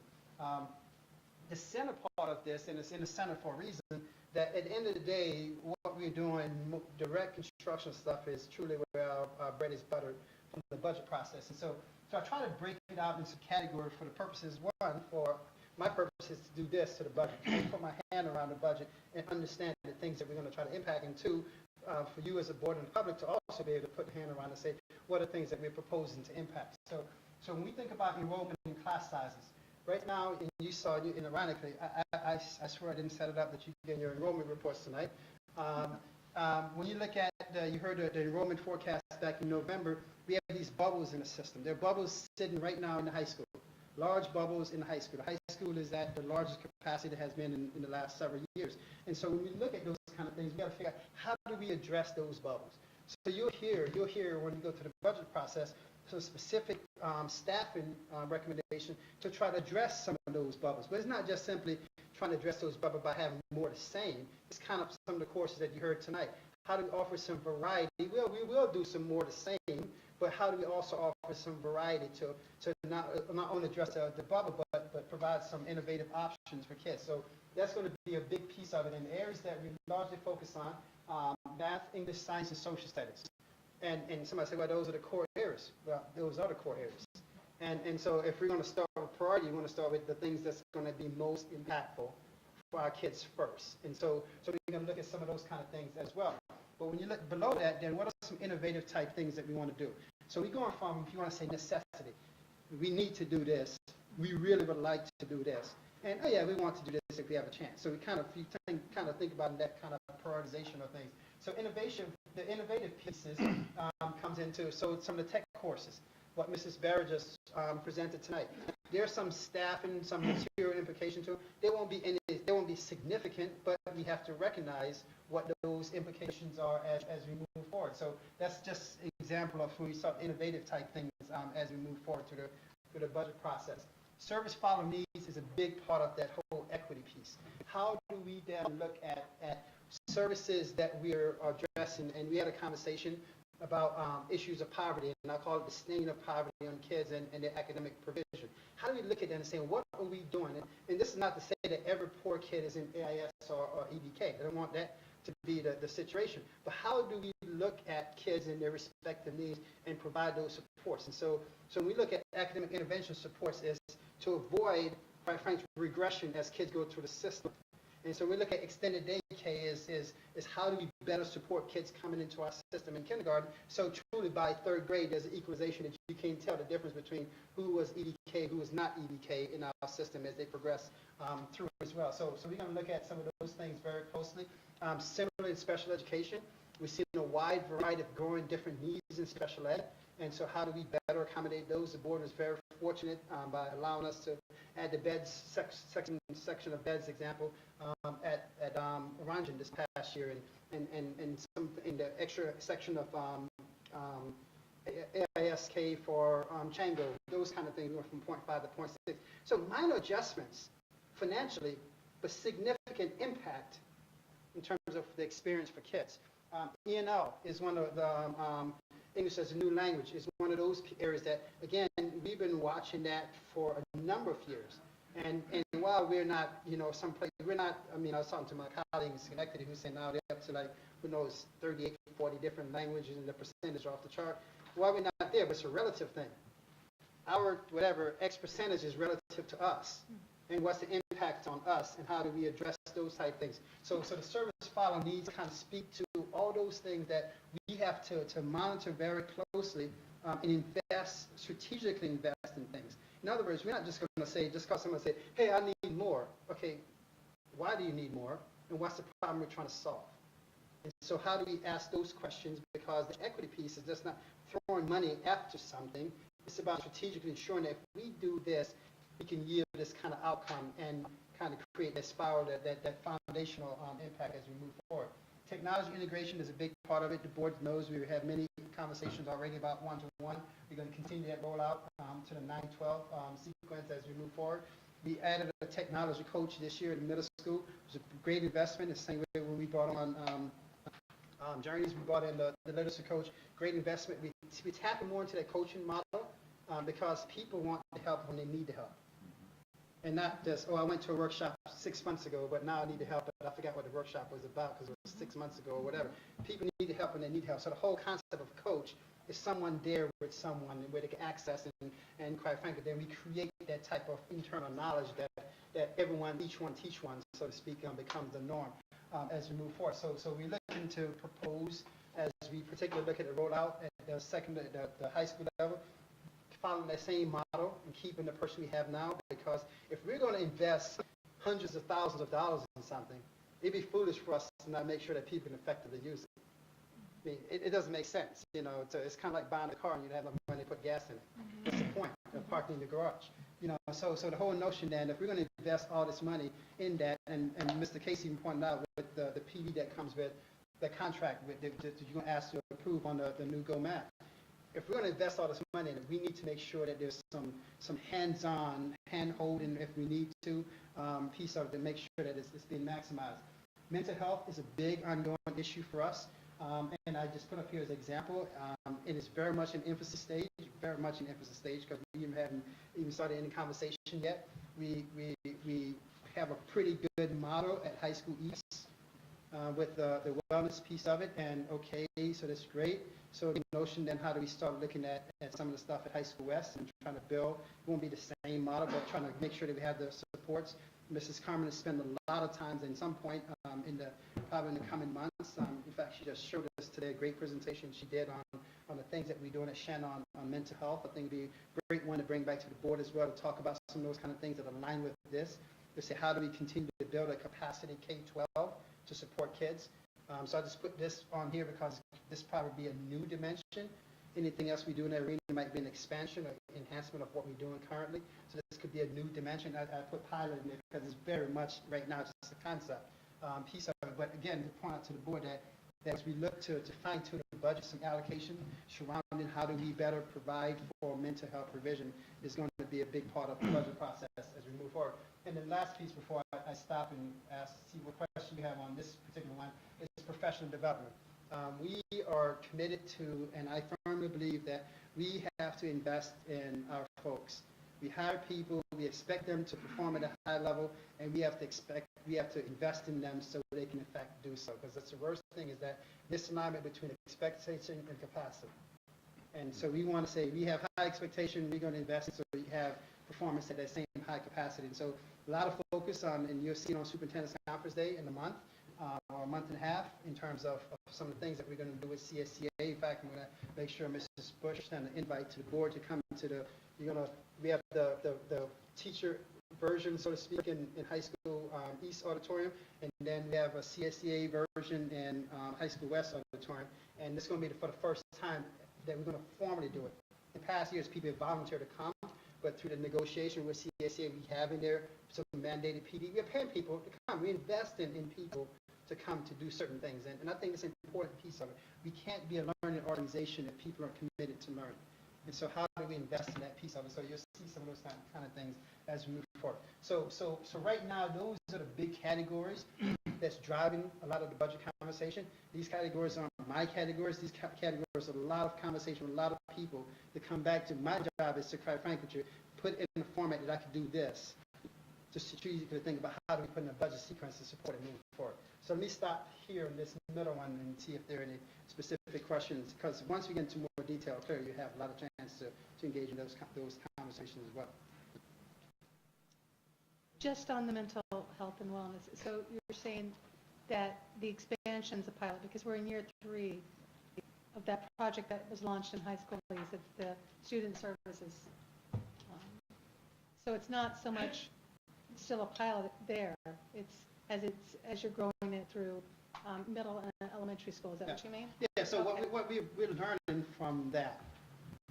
The center part of this, and it's in the center for a reason, that at the end of the day, what we're doing, direct construction stuff, is truly where our bread is buttered from the budget process. And so I try to break it out into categories for the purposes, one, for my purpose is to do this to the budget, put my hand around the budget and understand the things that we're going to try to impact, and two, for you as a board and the public to also be able to put a hand around and say, what are things that we're proposing to impact? So when we think about enrollment in class sizes, right now, and you saw, and ironically, I swear I didn't set it up that you get your enrollment reports tonight. When you look at, you heard the enrollment forecast back in November, we have these bubbles in the system. There are bubbles sitting right now in the high school, large bubbles in the high school. The high school is at the largest capacity that has been in the last several years. And so when we look at those kind of things, we got to figure out, how do we address those bubbles? So you'll hear when you go to the budget process, some specific staffing recommendation to try to address some of those bubbles. But it's not just simply trying to address those bubbles by having more the same. It's kind of some of the courses that you heard tonight. How do we offer some variety? We will do some more the same, but how do we also offer some variety to not only address the bubble, but provide some innovative options for kids? So that's going to be a big piece of it. In the areas that we largely focus on, math, English, science, and social studies. And somebody said, well, those are the core areas. Well, those are the core areas. And so if we're going to start with priority, you want to start with the things that's going to be most impactful for our kids first. And so we're going to look at some of those kind of things as well. But when you look below that, then what are some innovative type things that we want to do? So we're going from, if you want to say necessity, we need to do this, we really would like to do this, and oh yeah, we want to do this if we have a chance. So we kind of think about that kind of prioritization of things. So innovation, the innovative pieces comes into, so some of the tech courses, what Mrs. Barrett just presented tonight. There's some staff and some material implication to it. They won't be significant, but we have to recognize what those implications are as we move forward. So that's just an example of who we saw innovative type things as we move forward through the budget process. Service follow needs is a big part of that whole equity piece. How do we then look at services that we are addressing? And we had a conversation about issues of poverty, and I call it the stain of poverty on kids and their academic provision. How do we look at that and say, what are we doing? And this is not to say that every poor kid is in AIS or EBK. I don't want that to be the situation. But how do we look at kids and their respective needs and provide those supports? And so when we look at academic intervention supports is to avoid, quite frankly, regression as kids go through the system. And so we look at extended day K is how do we better support kids coming into our system in kindergarten. So truly by third grade, there's an equalization that you can't tell the difference between who was EDK, who was not EDK in our system as they progress through as well. So we're going to look at some of those things very closely. Similarly in special education, we've seen a wide variety of growing different needs in special ed. And so how do we better accommodate those? The board was very fortunate by allowing us to add the beds, section of beds example at Orangen this past year, and some in the extra section of AISK for Chango, those kind of things. We went from 0.5 to 0.6. So minor adjustments financially, but significant impact in terms of the experience for kids. E&L is one of the English as a new language is one of those areas that, again, we've been watching that for a number of years. And while we're not, someplace, we're not, I was talking to my colleague in Schenectady who's saying now they're up to like, who knows, 38, 40 different languages and the percentage are off the chart. While we're not there, but it's a relative thing. Our, whatever, X percentage is relative to us. And what's the impact on us and how do we address those type things. So the service follow needs kind of speak to all those things that we have to monitor very closely and strategically invest in things. In other words, we're not just going to say, just because someone say, hey, I need more. Okay, why do you need more? And what's the problem we're trying to solve? And so how do we ask those questions? Because the equity piece is just not throwing money after something. It's about strategically ensuring that if we do this, we can yield this kind of outcome and kind of create that spiral, that foundational impact as we move forward. Technology integration is a big part of it. The board knows we have many conversations already about one-to-one. We're going to continue that rollout to the 9-12 sequence as we move forward. We added a technology coach this year in the middle school. It was a great investment. The same way when we brought on Journeys, we brought in the literacy coach. Great investment. We tap more into that coaching model because people want the help when they need the help. And not just, I went to a workshop 6 months ago, but now I need the help, but I forgot what the workshop was about because it was 6 months ago or whatever. People need the help when they need help. So the whole concept of coach is someone there with someone where they can access and quite frankly, then we create that type of internal knowledge that everyone, each one teach one, so to speak, becomes the norm as we move forward. So we're looking to propose, as we particularly look at the rollout at the high school level, following that same model and keeping the person we have now, because if we're going to invest hundreds of thousands of dollars in something, it'd be foolish for us to not make sure that people can effectively use it. I mean, it doesn't make sense, it's kind of like buying a car and you don't have enough money to put gas in it. That's the point of parking in the garage. So the whole notion then, if we're going to invest all this money in that, and Mr. Casey pointed out with the PD that comes with the contract that you're going to ask to approve on the new Go Math. If we're going to invest all this money in it, we need to make sure that there's some hands-on, hand-holding if we need to, piece of it to make sure that it's being maximized. Mental health is a big ongoing issue for us, and I just put up here as an example. It is very much an emphasis stage, because we haven't even started any conversation yet. We have a pretty good model at High School East with the wellness piece of it, and okay, so that's great. So the notion then, how do we start looking at some of the stuff at High School West and trying to build, it won't be the same model, but trying to make sure that we have the supports. Mrs. Carmen has spent a lot of times at some point probably in the coming months. In fact, she just showed us today a great presentation she did on the things that we're doing at Shen on mental health. I think it'd be a great one to bring back to the board as well, to talk about some of those kind of things that align with this, to say how do we continue to build a capacity K-12 to support kids. So I just put this on here because this probably be a new dimension. Anything else we do in that arena might be an expansion or enhancement of what we're doing currently. So this could be a new dimension. I put pilot in there because it's very much right now just a concept piece of it. But again, to point out to the board that as we look to fine tune the budget, some allocation surrounding how do we better provide for mental health provision is going to be a big part of the budget process as we move forward. And the last piece before I stop and see what question you have on this particular one is professional development. We are committed to, and I firmly believe that we have to invest in our folks. We hire people, we expect them to perform at a high level, and we have to invest in them so they can in fact do so. Because that's the worst thing, is that misalignment between expectation and capacity. And so we want to say we have high expectation, we're going to invest so we have performance at that same high capacity. And so a lot of focus on, and you'll see it on Superintendent's Conference Day in the month, or a month and a half, in terms of some of the things that we're going to do with CSCA. In fact, I'm going to make sure Mrs. Bush sends an invite to the board to come to the, we have the teacher version, so to speak, in High School East Auditorium, and then we have a CSCA version in High School West Auditorium, and this is going to be for the first time that we're going to formally do it. In past years, people have volunteered to come, but through the negotiation with CSCA, we have in there some mandated PD. We're paying people to come. We invest in people to come to do certain things. And I think it's an important piece of it. We can't be a learning organization if people are committed to learning. And so how do we invest in that piece of it? So you'll see some of those kind of things as we move forward. So right now, those are the big categories that's driving a lot of the budget conversation. These categories aren't my categories. These categories are a lot of conversation with a lot of people to come back to. My job is to, quite frankly, put in a format that I could do this, to strategically think about how do we put in a budget sequence to support it moving forward. So let me stop here in this middle one and see if there are any specific questions, because once we get into more detail, clearly you have a lot of chance to engage in those conversations as well. Just on the mental health and wellness, so you're saying that the expansion's a pilot, because we're in year 3 of that project that was launched in high school, it's the student services. So it's not so much still a pilot there, it's as you're growing it through middle and elementary school. Is that what you mean? Yeah, so Okay. what we're learning from that,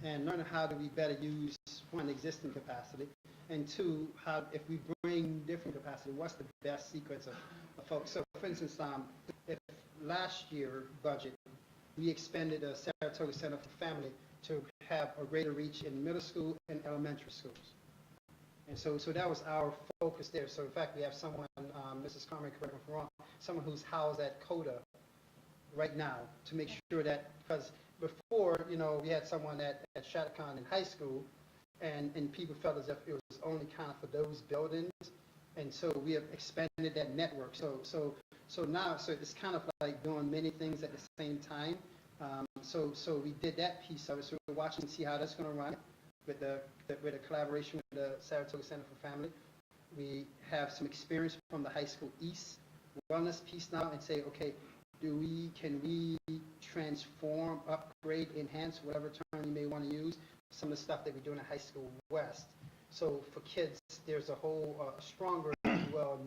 and learning how do we better use, one, existing capacity, and two, how, if we bring different capacity, what's the best sequence of folks. So for instance, if last year budget, we expanded a Saratoga Center for Family to have a greater reach in middle school and elementary schools. And so that was our focus there. So in fact, we have someone, Mrs. Carmen, correct me if I'm wrong, someone who's housed at CODA right now to make sure that, because before, we had someone at Shattuckon in high school, and people felt as if it was only kind of for those buildings. And so we have expanded that network. So now it's kind of like doing many things at the same time. So we did that piece of it. So we're watching to see how that's going to run with the collaboration with the Saratoga Center for Family. We have some experience from the High School East wellness piece now, and say, okay, can we transform, upgrade, enhance, whatever term you may want to use, some of the stuff that we're doing at High School West. So for kids, there's a whole stronger,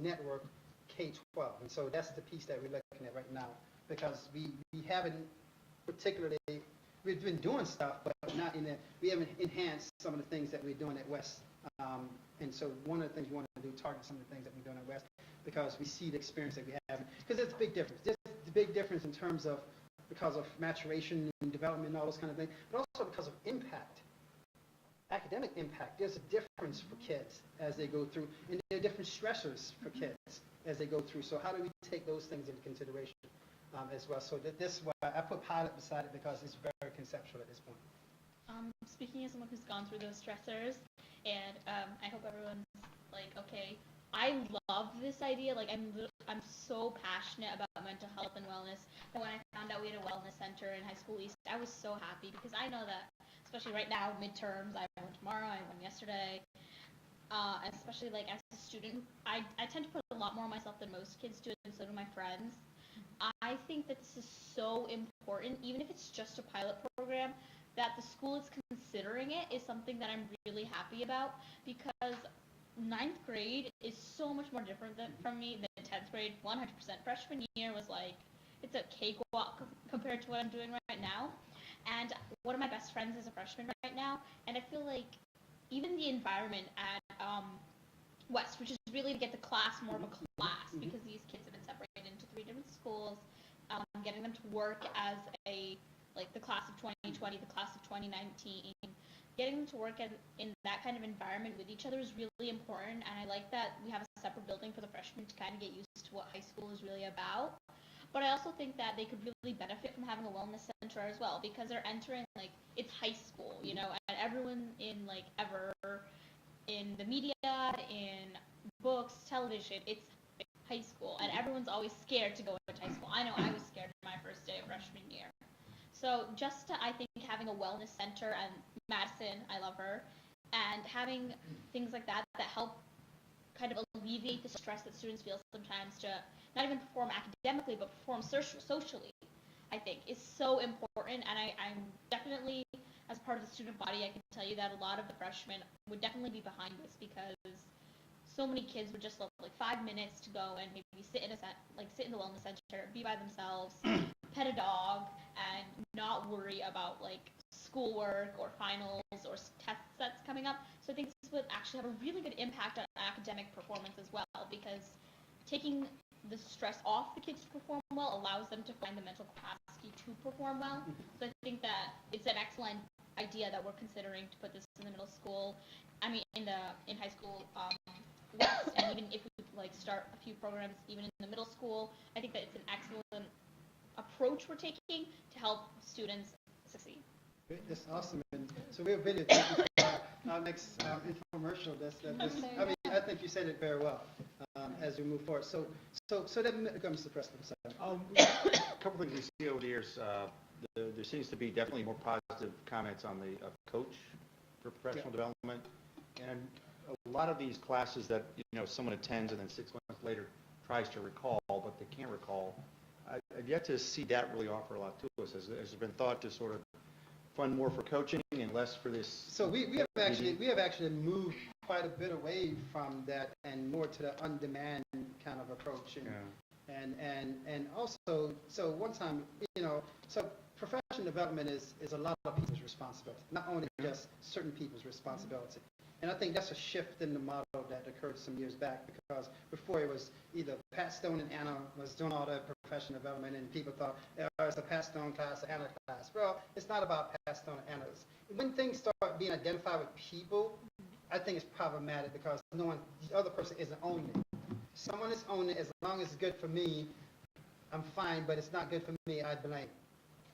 network K-12. And so that's the piece that we're looking at right now, because we haven't particularly, we've been doing stuff, but not in that, we haven't enhanced some of the things that we're doing at West. And so one of the things we want to do, target some of the things that we're doing at West, because we see the experience that we have. Because there's a big difference. There's a big difference in terms of, because of maturation and development and all those kind of things, but also because of impact. Academic impact. There's a difference for kids as they go through, and there are different stressors for kids as they go through. So how do we take those things into consideration as well? So this is why I put pilot beside it, because it's very conceptual at this point. Speaking as someone who's gone through those stressors, and I hope everyone's like, okay, I love this idea. Like, I'm so passionate about mental health and wellness. And when I found out we had a wellness center in High School East, I was so happy because I know that, especially right now, midterms, I went tomorrow, I went yesterday, especially like as a student, I tend to put a lot more on myself than most kids do, and so do my friends. I think that this is so important, even if it's just a pilot program, that the school is considering it is something that I'm really happy about, because ninth grade is so much more different from me than 10th grade. 100%. Freshman year was like, it's a cakewalk compared to what I'm doing right now. And one of my best friends is a freshman right now, and I feel like even the environment at West, which is really to get the class more of a class, because these kids have been separated into 3 different schools, getting them to work as the class of 2020, the class of 2019, getting them to work in that kind of environment with each other is really important, and I like that we have a separate building for the freshmen to kind of get used to what high school is really about. But I also think that they could really benefit from having a wellness center as well, because they're entering, it's high school, and everyone in, in the media, in books, television, it's high school, and everyone's always scared to go into high school. I know I was scared my first day of freshman year. So I think having a wellness center, and Madison, I love her, and having things like that help kind of alleviate the stress that students feel sometimes to not even perform academically, but perform socially, I think is so important. And I'm definitely, as part of the student body, I can tell you that a lot of the freshmen would definitely be behind this, because so many kids would just love 5 minutes to go and maybe sit in the wellness center, be by themselves, pet a dog, and not worry about schoolwork or finals or tests that's coming up. So I think this would actually have a really good impact on academic performance as well, because taking the stress off the kids to perform well allows them to find the mental capacity to perform well. So I think that it's an excellent idea that we're considering to put this in the middle school. I mean, in high school West, and even if we start a few programs even in the middle school, I think that it's an excellent approach we're taking to help students succeed. Great, that's awesome. And so we're really thank you for our next infomercial. I think you said it very well as we move forward. So that becomes the precedent. A couple things we see over the years. There seems to be definitely more positive comments on the coach for professional development, and a lot of these classes that someone attends and then 6 months later tries to recall, but they can't recall. I've yet to see that really offer a lot to us. Has there been thought to sort of fund more for coaching and less for this? So we have actually moved quite a bit away from that and more to the on-demand kind of approach. And also, so one time, so professional development is a lot of people's responsibility, not only just certain people's responsibility. And I think that's a shift in the model that occurred some years back, because before it was either Pat Stone and Anna was doing all the professional development, and people thought, it's a Pat Stone class, an Anna class. Well, it's not about Pat Stone and Anna's. When things start being identified with people, I think it's problematic, because the other person isn't owning it. Someone is owning it. As long as it's good for me, I'm fine, but it's not good for me, I blame.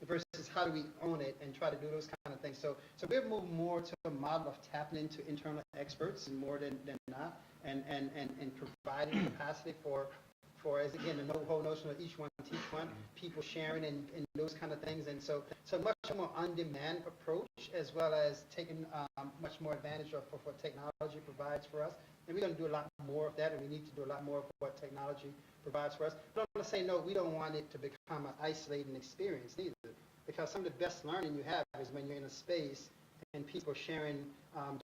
Versus how do we own it and try to do those kind of things. So we've moved more to a model of tapping into internal experts and more than not, and providing capacity for as again the whole notion of each one teach one, people sharing and those kind of things. And so much more on-demand approach, as well as taking much more advantage of what technology provides for us. And we're going to do a lot more of that, and we need to do a lot more of what technology provides for us. But I'm going to say, no, we don't want it to become an isolating experience either, because some of the best learning you have is when you're in a space and people are sharing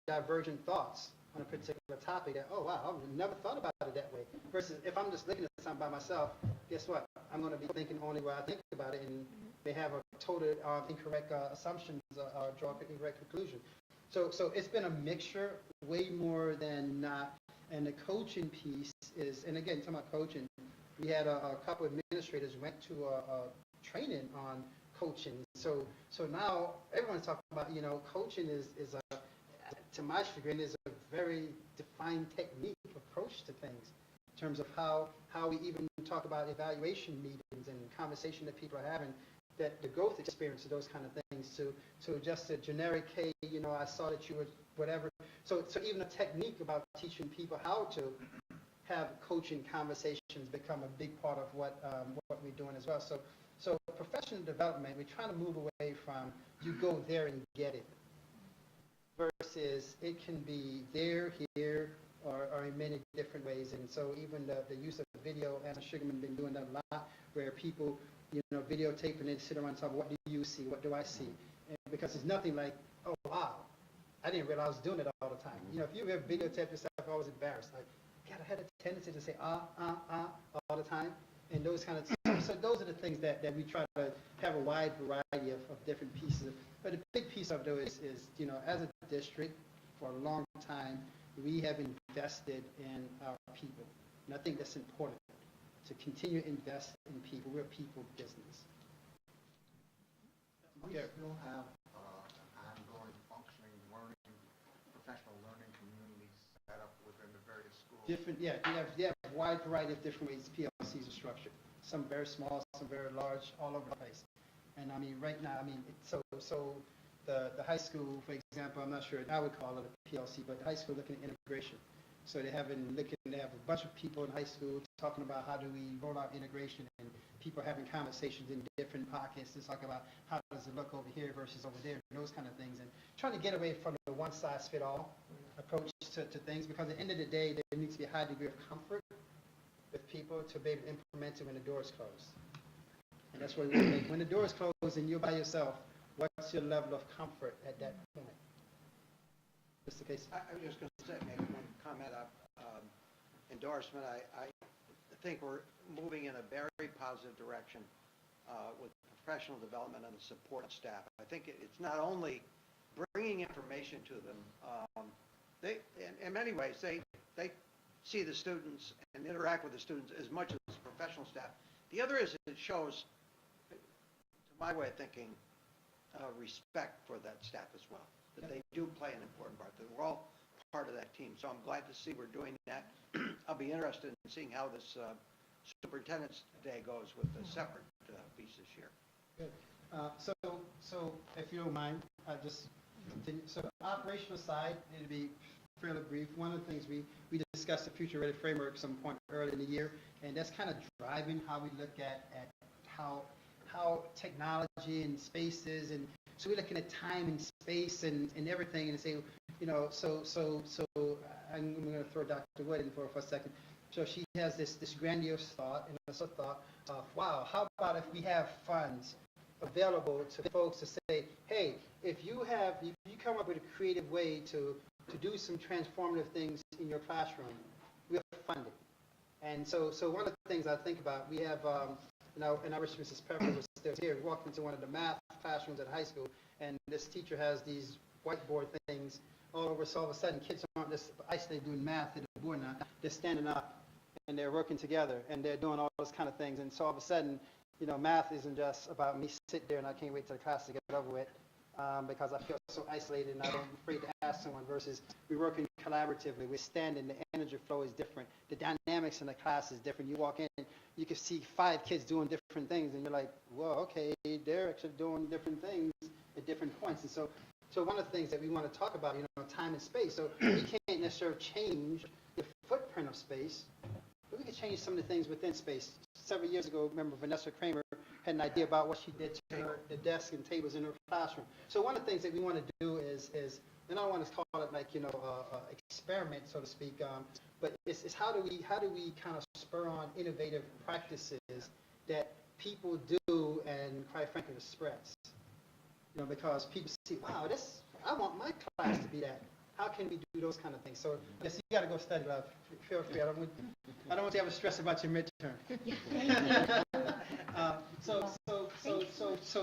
divergent thoughts on a particular topic that, oh, wow, I've never thought about it that way. Versus if I'm just looking at something by myself, guess what? I'm going to be thinking only what I think about it, and they have a total incorrect assumptions or draw an incorrect conclusion. So it's been a mixture, way more than not. And the coaching piece is, and again, talking about coaching, we had a couple of administrators went to a training on coaching. So now everyone's talking about, coaching is to my chagrin, is a very defined technique approach to things in terms of how we even talk about evaluation meetings and conversation that people are having, that the growth experience of those kind of things. So just a generic, hey, I saw that you were whatever. So even a technique about teaching people how to have coaching conversations become a big part of what what we're doing as well. So professional development, we're trying to move away from you go there and get it, versus it can be there, here, or in many different ways. And so even the use of video, as Sugarman been doing that a lot, where people, videotape and then sit around and talk, what do you see, what do I see? And because it's nothing like, oh, wow, I didn't realize I was doing it all the time. If you ever videotape yourself, I was embarrassed. Like, God, I had a tendency to say, all the time. And those kind of, so those are the things that we try to have a wide variety of different pieces. But the big piece of it is, as a district, for a long time, we have invested in our people. And I think that's important, to continue to invest in people. We're a people business. We still have an ongoing functioning professional learning communities set up within the various schools. You have a wide variety of different ways PLCs are structured. Some very small, some very large, all over the place. And right now, so the high school, for example, I'm not sure I would call it a PLC, but the high school looking at integration. So they have a bunch of people in high school talking about how do we roll out integration, and people having conversations in different pockets to talk about how does it look over here versus over there, and those kind of things, and trying to get away from the one-size-fit-all approach to things, because at the end of the day, there needs to be a high degree of comfort with people to be able to implement it when the door is closed. And that's what we want to make. When the door is closed and you're by yourself, what's your level of comfort at that point? Mr. Casey? I was just going to say, maybe one comment of endorsement. I think we're moving in a very positive direction with professional development and the support staff. I think it's not only bringing information to them. They, in many ways, they see the students and interact with the students as much as the professional staff. The other is it shows, to my way of thinking, respect for that staff as well, that they do play an important part, that we're all part of that team. So I'm glad to see we're doing that. I'll be interested in seeing how this Superintendent's Day goes with the separate piece this year. Good. So if you don't mind, I just continue. So the operational side, it'll be fairly brief. One of the things we discussed the Future Ready Framework some point early in the year, and that's kind of driving how we look at how technology and spaces, and so we're looking at time and space and everything, and say, so I'm going to throw Dr. Wood in for a second. So she has this grandiose thought, and it's a thought of, wow, how about if we have funds available to folks to say, hey, if you come up with a creative way to do some transformative things in your classroom, we'll fund it. And so one of the things I think about, we have, and I wish Mrs. Pepper was still here, we walked into one of the math classrooms at high school, and this teacher has these whiteboard things all over, so all of a sudden kids aren't just isolated doing math at the board now, they're standing up and they're working together and they're doing all those kind of things, and so all of a sudden, math isn't just about me sit there and I can't wait till the class to get over with, because I feel so isolated and I'm afraid to ask someone, versus we're working collaboratively, we're standing, the energy flow is different, the dynamics in the class is different. You walk in, you can see 5 kids doing different things, and you're like, well, okay, they're actually doing different things at different points. And so one of the things that we want to talk about, time and space. So we can't necessarily change the footprint of space, but we can change some of the things within space. Several years ago, remember Vanessa Kramer had an idea about what she did to the desk and tables in her classroom. So one of the things that we want to do is and I don't want to call it like, experiment, so to speak, but it's how do we kind of spur on innovative practices that people do, and quite frankly, it spreads. Because people see, wow, I want my class to be that. How can we do those kind of things? So yes, you got to go study, love. Feel free. I don't want you to have a stress about your midterm. So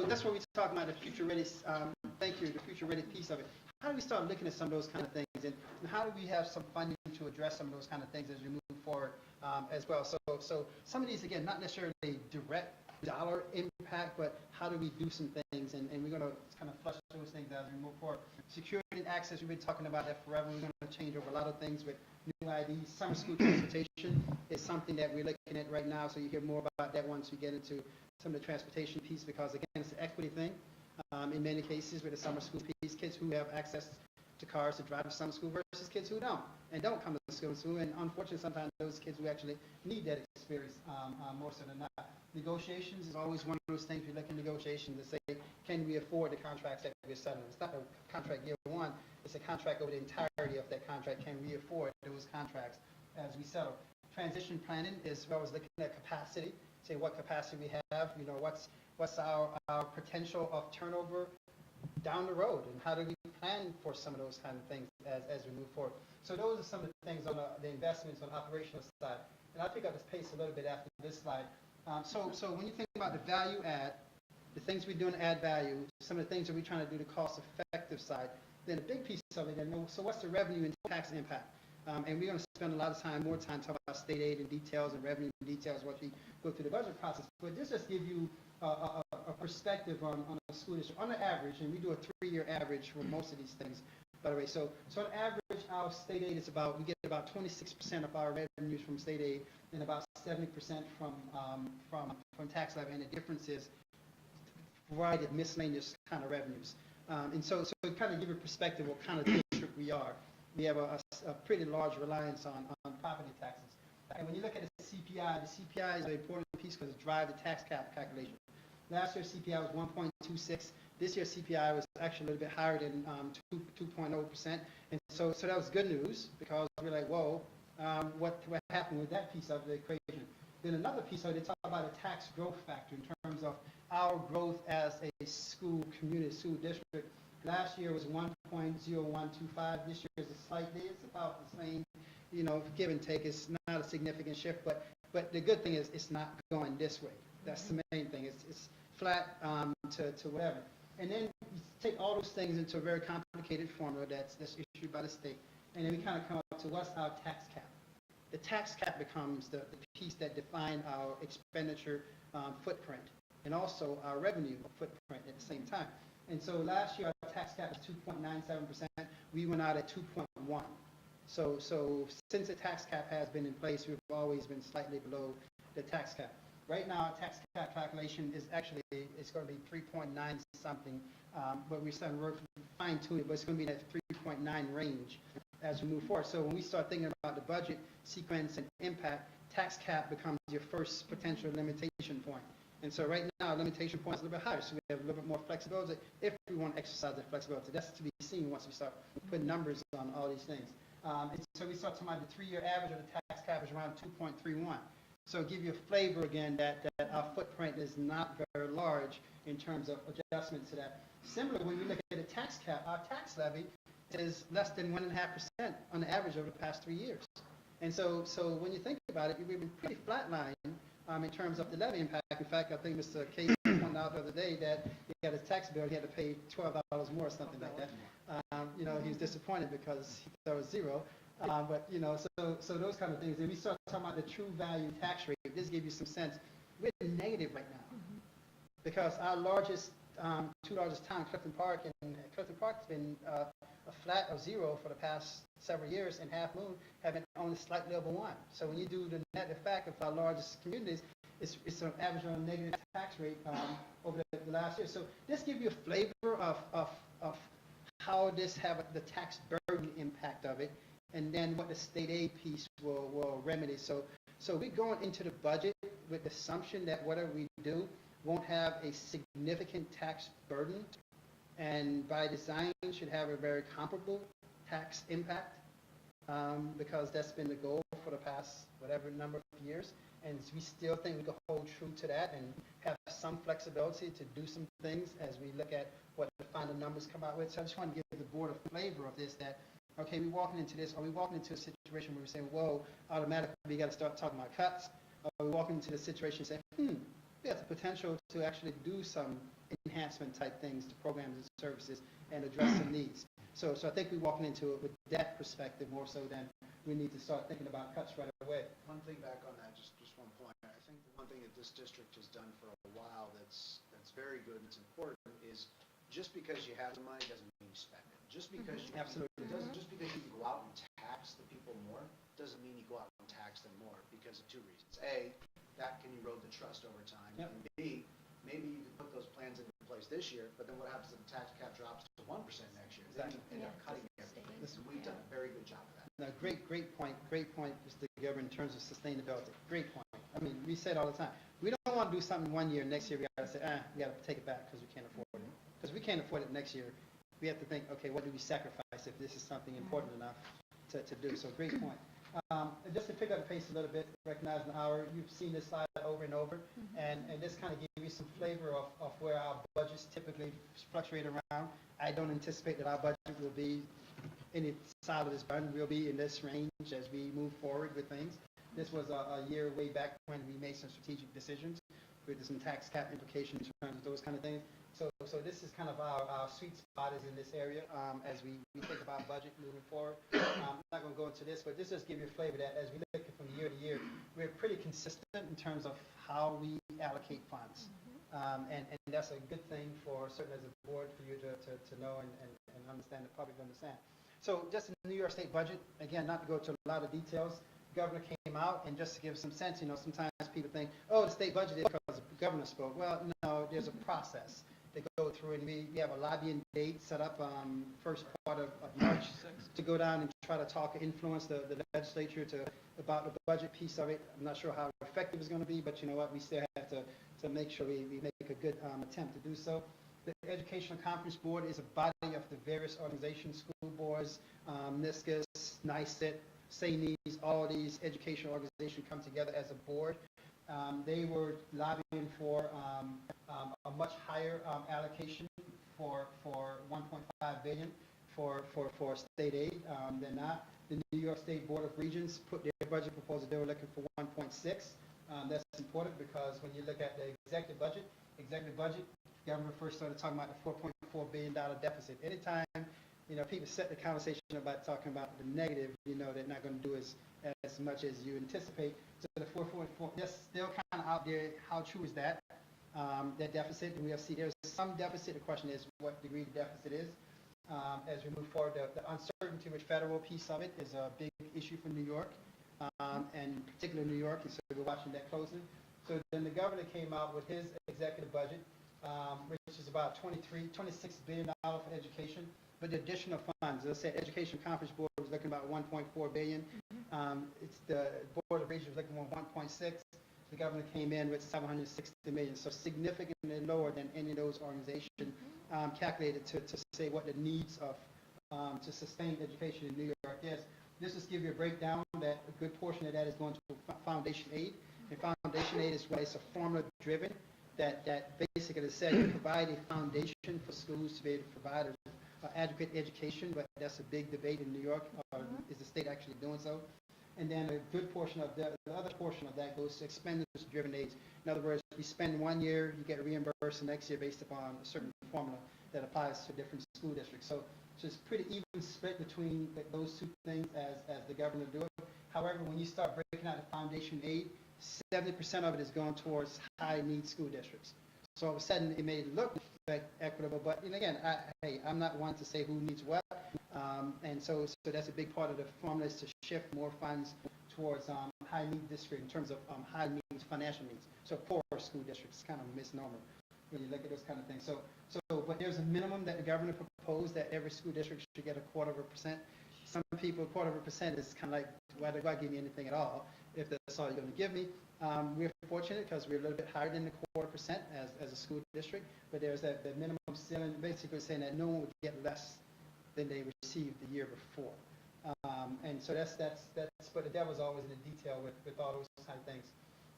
that's what we're talking about, the future ready. Thank you, the future ready piece of it. How do we start looking at some of those kind of things, and how do we have some funding to address some of those kind of things as we move forward as well? So some of these, again, not necessarily direct dollar impact, but how do we do some things, and we're going to kind of flush those things as we move forward. Security and access, we've been talking about that forever. We're going to change over a lot of things with new IDs. Summer school transportation is something that we're looking at right now, so you hear more about that once we get into some of the transportation piece, because again, it's an equity thing. In many cases with the summer school piece, kids who have access to cars to drive to summer school versus kids who don't come to school, and unfortunately sometimes those kids who actually need that experience more so than not. Negotiations is always one of those things we look in negotiations to say, can we afford the contracts that we're selling? It's not a contract year one, it's a contract over the entirety of that contract. Can we afford those contracts as we settle? Transition planning is always looking at capacity, say what capacity we have, what's our potential of turnover down the road, and how do we plan for some of those kind of things as we move forward. So those are some of the things on the investments on the operational side. And I'll pick up this pace a little bit after this slide. So when you think about the value add, the things we're doing to add value, some of the things that we're trying to do the cost effective side, then a big piece of it, so what's the revenue and tax impact? And we're going to spend a lot of time, more time talking about state aid and details and revenue and details once we go through the budget process. But this just give you a perspective on a school district. On the average, and we do a 3-year average for most of these things, by the way. So on average, our state aid is we get about 26% of our revenues from state aid and about 70% from tax levy. And the difference is a variety of miscellaneous kind of revenues. And so kind of give a perspective of what kind of district we are. We have a pretty large reliance on property taxes. And when you look at the CPI is an important piece because it drives the tax cap calculation. Last year CPI was 1.26. This year CPI was actually a little bit higher than 2.0%. And so that was good news because we're like, whoa, what happened with that piece of the equation? Then another piece of it, they talk about a tax growth factor in terms of our growth as a school community, school district. Last year was 1.0125. This year is it's about the same, give and take. It's not a significant shift, but the good thing is it's not going this way. That's the main thing. It's flat to whatever. And then you take all those things into a very complicated formula that's issued by the state, and then we kind of come up to what's our tax cap. The tax cap becomes the piece that defines our expenditure footprint and also our revenue footprint at the same time. And so last year our tax cap was 2.97%. We went out at 2.1. So since the tax cap has been in place, we've always been slightly below the tax cap. Right now, our tax cap calculation is actually, it's going to be 3.9 something, but we're starting to work fine tune it, but it's going to be in that 3.9 range as we move forward. So when we start thinking about the budget sequence and impact, tax cap becomes your first potential limitation point. And so right now, our limitation point is a little bit higher, so we have a little bit more flexibility if we want to exercise that flexibility. That's to be seen once we start putting numbers on all these things. And so we start talking about the 3-year average of the tax cap is around 2.31. So give you a flavor again that our footprint is not very large in terms of adjustments to that. Similarly, when we look at the tax cap, our tax levy is less than 1.5% on the average over the past 3 years. And so when you think about it, we've been pretty flatlined in terms of the levy impact. In fact, I think Mr. Casey pointed out the other day that he had a tax bill, he had to pay $12 more or something like that. He was disappointed because he thought it was zero. But so those kind of things. And we start talking about the true value tax rate. This gives you some sense. We're negative right now because our two largest towns, Clifton Park has been a flat of zero for the past several years, and Half Moon have been only slightly over 1. So when you do the net effect of our largest communities, it's an average on a negative tax rate over the last year. So this gives you a flavor of how this have the tax burden impact of it, and then what the state aid piece will remedy. So we're going into the budget with the assumption that whatever we do won't have a significant tax burden, and by design should have a very comparable tax impact because that's been the goal for the past whatever number of years. And we still think we can hold true to that and have some flexibility to do some things as we look at what the final numbers come out with. So I just want to give the board a flavor of this, that okay, we're walking into this. Are we walking into a situation where we're saying, whoa, automatically we got to start talking about cuts? Are we walking into the situation saying, we have the potential to actually do some enhancement type things to programs and services and address some needs? So I think we're walking into it with that perspective more so than we need to start thinking about cuts right away. One thing back on that, just one point. I think the one thing that this district has done for a while that's very good and it's important is just because you have the money doesn't mean you spend it. Just because you just because you can go out and tax the people more doesn't mean you go out and tax them more because of 2 reasons. A, that can erode the trust over time. Yep. And B, maybe you can put those plans into place this year, but then what happens if the tax cap drops to 1% next year? Exactly. Then you end up cutting everything. Listen, we've done a very good job of that. No, great point, Mr. Governor, in terms of sustainability. Great point. I mean, we say it all the time. We don't want to do something one year, next year we got to say, we got to take it back because we can't afford it. Because we can't afford it next year, we have to think, okay, what do we sacrifice if this is something important enough to do? So great point. Just to pick up the pace a little bit, recognizing the hour, you've seen this slide over and over, and this kind of give you some flavor of where our budgets typically fluctuate around. I don't anticipate that our budget will be any side of this button. We'll be in this range as we move forward with things. This was a year way back when we made some strategic decisions with some tax cap implications in terms of those kind of things. So this is kind of our sweet spot is in this area as we think about budget moving forward. I'm not going to go into this, but this just give you a flavor that as we look from year to year, we're pretty consistent in terms of how we allocate funds. And that's a good thing for certainly as a board for you to know and understand, the public to understand. So just in the New York State budget, again, not to go into a lot of details, the governor came out, and just to give some sense, sometimes people think, oh, the state budget is because the governor spoke. Well, no, there's a process to go through, and we have a lobbying date set up first part of March to go down and try to talk, influence the legislature about the budget piece of it. I'm not sure how effective it's going to be, but you know what, we still have to make sure we make a good attempt to do so. The Educational Conference Board is a body of the various organizations, school boards, NISCUS, NICET, SANES, all these educational organizations come together as a board. They were lobbying for a much higher allocation for 1.5 billion for state aid than that. The New York State Board of Regents put their budget proposal, they were looking for 1.6. That's important because when you look at the executive budget, the governor first started talking about the $4.4 billion deficit. Anytime, people set the conversation about talking about the negative, they're not going to do as much as you anticipate. So the 4.4, that's still kind of out there. How true is that? That deficit, and we'll see there's some deficit. The question is what degree the deficit is. As we move forward, the uncertainty with federal piece of it is a big issue for New York, and particularly New York, and so we're watching that closely. So then the governor came out with his executive budget, which is about $26 billion for education, but the additional funds, as I said, Education Conference Board was looking about $1.4 billion. It's the Board of Regents was looking at 1.6. The governor came in with $760 million, so significantly lower than any of those organizations calculated to say what the needs of to sustain education in New York is. This just give you a breakdown that a good portion of that is going to foundation aid, and foundation aid is why it's a formula driven that basically said you provide a foundation for schools to be able to provide adequate education, but that's a big debate in New York. Is the state actually doing so? And then a good portion of the other portion of that goes to expenditure-driven aids. In other words, we spend 1 year, you get reimbursed the next year based upon a certain formula that applies to different school districts. So it's pretty even split between those two things as the governor do it. However, when you start breaking out the foundation aid, 70% of it is going towards high-need school districts. So all of a sudden, it may look like equitable, but and again, I'm not one to say who needs what, and so that's a big part of the formula is to shift more funds towards high-need districts in terms of high needs, financial needs. So poor school districts, kind of a misnomer when you look at those kind of things. So, but there's a minimum that the governor proposed that every school district should get 0.25%. Some people, 0.25% is kind of like, why do I give you anything at all if that's all you're going to give me? We're fortunate because we're a little bit higher than the 0.25% as a school district, but there's that minimum ceiling, basically saying that no one would get less than they received the year before. And so that's, but the devil's always in the detail with all those kind of things.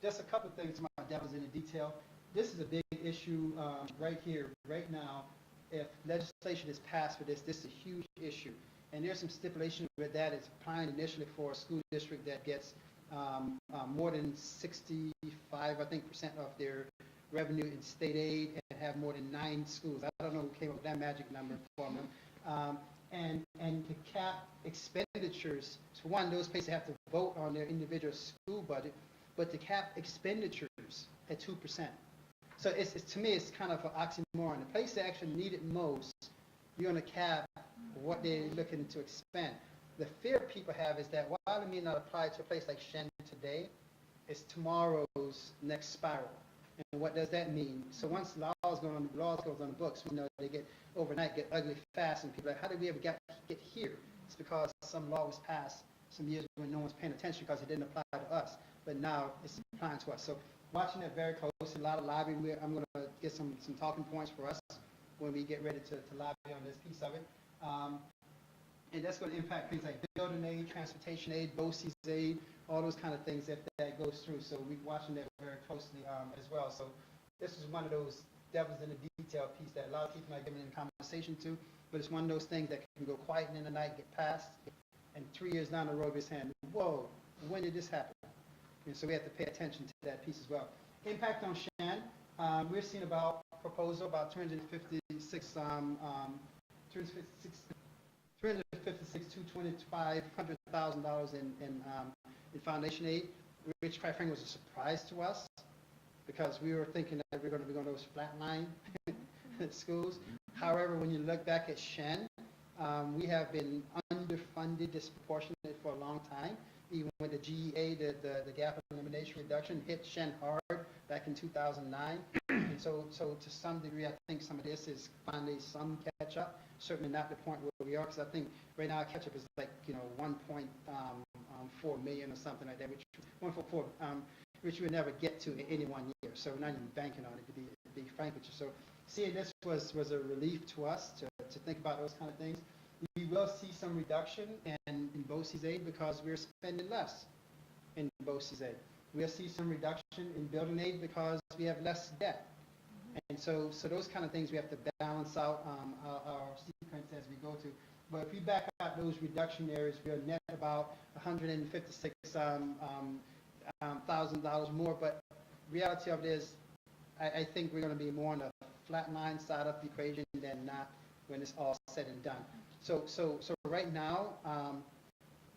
Just a couple of things about devil's in the detail. This is a big issue right here, right now. If legislation is passed for this is a huge issue. And there's some stipulation with that. It's applying initially for a school district that gets more than 65%, I think, of their revenue in state aid and have more than 9 schools. I don't know who came up with that magic number for them. And to cap expenditures, so one, those places have to vote on their individual school budget, but to cap expenditures at 2%. So it's to me, it's kind of an oxymoron. The place that actually need it most, you're going to cap what they're looking to expend. The fear people have is that while it may not apply to a place like Shen today, it's tomorrow's next spiral. And what does that mean? So once laws go on the books, we know they get overnight, get ugly fast, and people are like, how did we ever get here? It's because some law was passed some years when no one's paying attention because it didn't apply to us, but now it's applying to us. So watching that very close, a lot of lobbying. I'm going to get some talking points for us when we get ready to lobby on this piece of it. And that's going to impact things like building aid, transportation aid, BOCES aid, all those kind of things that goes through. So we're watching that very closely as well. So this is one of those devils in the detail piece that a lot of people are giving in conversation to, but it's one of those things that can go quiet in the night, get passed, and 3 years down the road we're saying, whoa, when did this happen? And so we have to pay attention to that piece as well. Impact on Shen, we're seeing about proposal about $225,000 in foundation aid, which quite frankly was a surprise to us because we were thinking that we're going to be on those flatline schools. However, when you look back at Shen, we have been underfunded disproportionately for a long time. Even with the GEA, the gap elimination reduction hit Shen hard back in 2009. And so to some degree, I think some of this is finally some catch up. Certainly not the point where we are, because I think right now catch up is like 1.4 million or something like that, which 1.4, which we would never get to in any 1 year. So we're not even banking on it, to be frank with you. So seeing this was a relief to us to think about those kind of things. We will see some reduction in BOCES aid because we're spending less in BOCES aid. We'll see some reduction in building aid because we have less debt. And so those kind of things we have to balance out our sequence as we go to. But if we back out those reduction areas, we're net about $156,000 more. But reality of it is, I think we're going to be more on the flatline side of the equation than not when it's all said and done. So right now,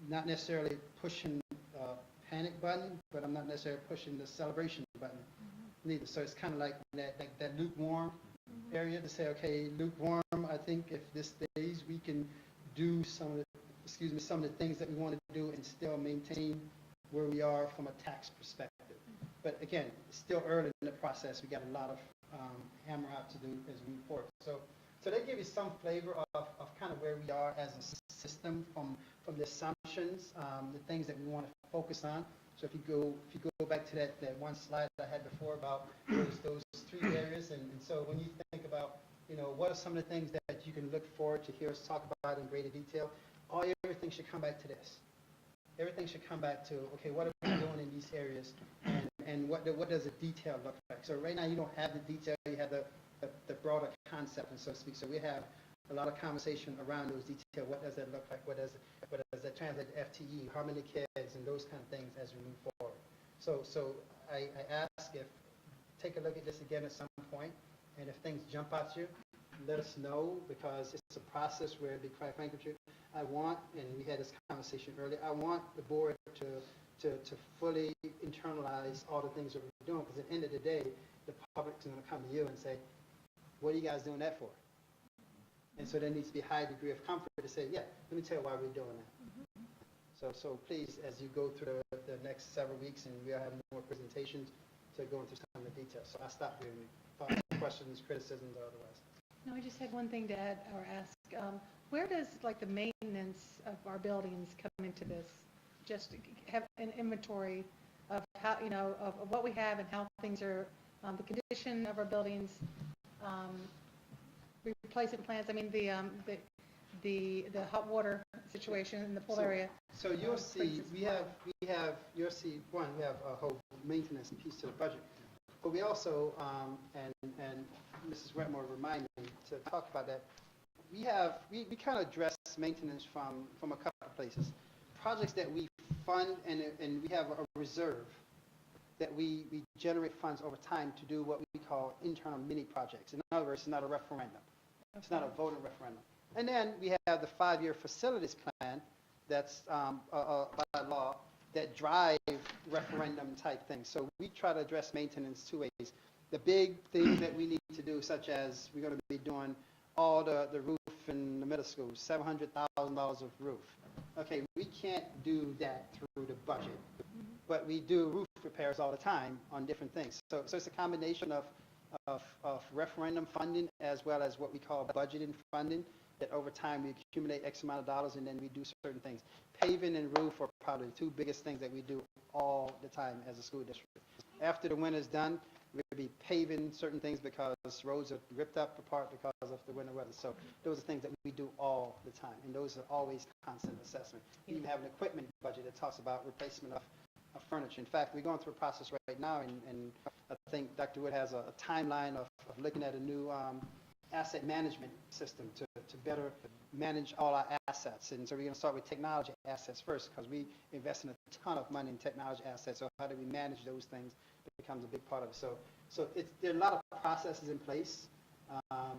not necessarily pushing a panic button, but I'm not necessarily pushing the celebration button neither. So it's kind of like that lukewarm area to say, okay, lukewarm, I think if this stays, we can do some of the things that we want to do and still maintain where we are from a tax perspective. But again, it's still early in the process. We got a lot of hammer out to do as we move forward. So they give you some flavor of kind of where we are as a system from the assumptions, the things that we want to focus on. So if you go back to that one slide I had before about those three areas, and so when you think about what are some of the things that you can look forward to hear us talk about in greater detail, everything should come back to this. Everything should come back to, okay, what are we doing in these areas, and what does the detail look like? So right now you don't have the detail, you have the broader concept, and so to speak. So we have a lot of conversation around those details. What does that look like? What does that translate to FTE? How many kids? And those kind of things as we move forward. So I ask take a look at this again at some point, and if things jump at you, let us know, because it's a process where, to be quite frank with you, I want, and we had this conversation earlier, I want the board to fully internalize all the things that we're doing, because at the end of the day, the public's going to come to you and say, what are you guys doing that for? And so there needs to be a high degree of comfort to say, yeah, let me tell you why we're doing that. So please, as you go through the next several weeks, and we'll have more presentations to go into some of the details. So I'll stop here and thoughts, questions, criticisms, or otherwise. No, I just had one thing to add or ask. Where does the maintenance of our buildings come into this? Just to have an inventory of how, of what we have and how things are, the condition of our buildings, replacement plans. I mean, the hot water situation in the pool area. So you'll see, you'll see a whole maintenance piece to the budget. But we also, and Mrs. Wetmore reminded me to talk about that, we kind of address maintenance from a couple of places. Projects that we fund, and we have a reserve that we generate funds over time to do what we call internal mini projects. In other words, it's not a referendum. It's not a voting referendum. And then we have the 5-year facilities plan that's by law that drive referendum type things. So we try to address maintenance two ways. The big things that we need to do, such as we're going to be doing all the roof in the middle school, $700,000 of roof. Okay, we can't do that through the budget, but we do roof repairs all the time on different things. So it's a combination of referendum funding as well as what we call budgeted funding that over time we accumulate X amount of dollars and then we do certain things. Paving and roof are probably the two biggest things that we do all the time as a school district. After the winter's done, we'll be paving certain things because roads are ripped up apart because of the winter weather. So those are things that we do all the time, and those are always constant assessment. We even have an equipment budget that talks about replacement of furniture. In fact, we're going through a process right now, and I think Dr. Wood has a timeline of looking at a new asset management system to better manage all our assets. And so we're going to start with technology assets first, because we invest in a ton of money in technology assets. So how do we manage those things becomes a big part of it. So there are a lot of processes in place,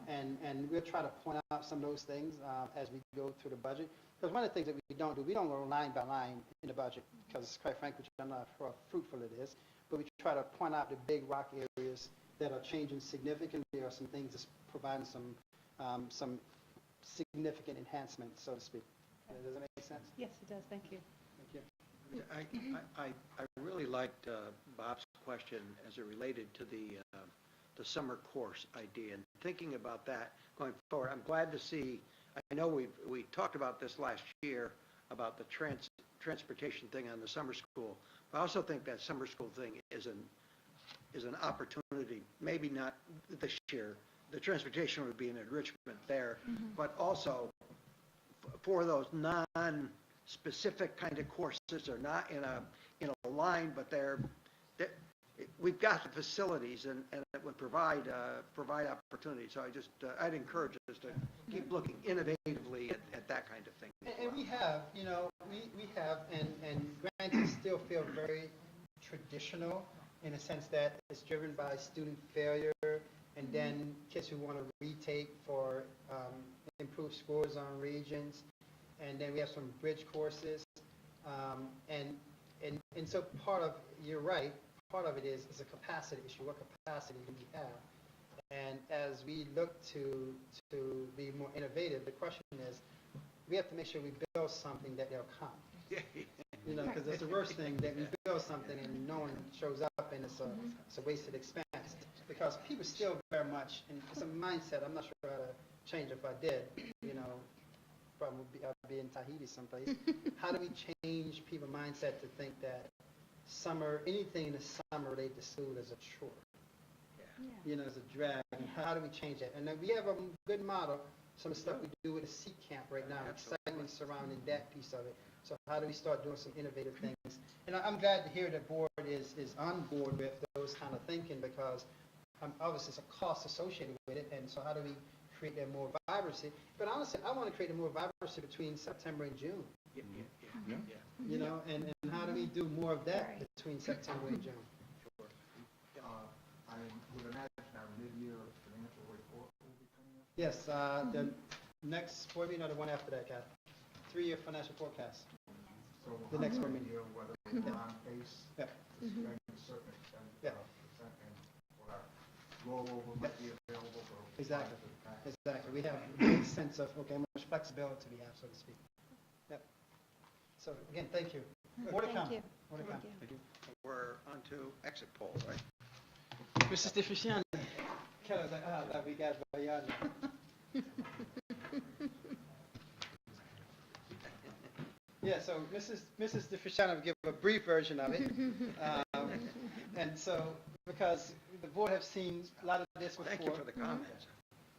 and we'll try to point out some of those things as we go through the budget. Because one of the things that we don't go line by line in the budget, because quite frankly, I'm not sure how fruitful it is, but we try to point out the big rock areas that are changing significantly, or some things that's providing some significant enhancement, so to speak. Does that make sense? Yes, it does. Thank you. Thank you. I really liked Bob's question as it related to the summer course idea, and thinking about that going forward. I'm glad to see, I know we talked about this last year, about the transportation thing on the summer school, but I also think that summer school thing is an opportunity, maybe not this year. The transportation would be an enrichment there, but also for those non-specific kind of courses, are not in a line, but we've got the facilities, and it would provide opportunities. So I'd encourage us to keep looking innovatively at that kind of thing. And we have, we have, and granted, still feel very traditional in a sense that it's driven by student failure, and then kids who want to retake for improved scores on regions, and then we have some bridge courses, and so you're right, part of it is a capacity issue. What capacity do we have? And as we look to be more innovative, the question is, we have to make sure we build something that they'll come. Because it's the worst thing that we build something and no one shows up, and it's a wasted expense. Because people still very much, and it's a mindset, I'm not sure how to change if I did, probably I'd be in Tahiti someplace. How do we change people's mindset to think that anything in the summer related to school is a chore? It's a drag. And how do we change that? And then we have a good model, some of the stuff we do with the Seek Camp right now, excitement surrounding that piece of it. So how do we start doing some innovative things? And I'm glad to hear the board is on board with those kind of thinking, because obviously it's a cost associated with it, and so how do we create that more vibrancy? But honestly, I want to create a more vibrancy between September and June. And how do we do more of that between September and June? Sure. I would imagine our mid-year financial report will be coming up. Yes, the next board meeting or the one after that, Kat? 3-year financial forecast. So The next board meeting. whether we're on pace Yep. to spend a certain extent, Yeah. percent, and what our rollover might be available for. Exactly. for the tax. Exactly. We have a good sense of, okay, how much flexibility we have, so to speak. Yep. So again, thank you. More to come. Thank you. More to come. Thank you. We're on to exit poll, right? Mrs. Deficiani. We got Bayani. Yeah, so Mrs. Deficiani will give a brief version of it. And so, because the board have seen a lot of this before. Thank you for the comments.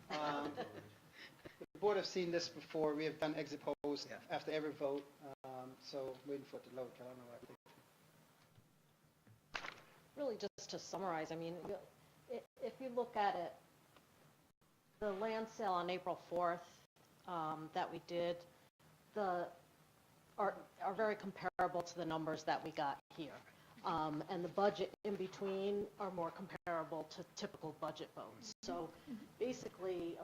The board have seen this before. We have done exit polls Yeah. after every vote. So waiting for it to load. I don't know what I think. Really, just to summarize, I mean, if you look at it, the land sale on April 4th that we did, are very comparable to the numbers that we got here. And the budget in between are more comparable to typical budget votes. So basically,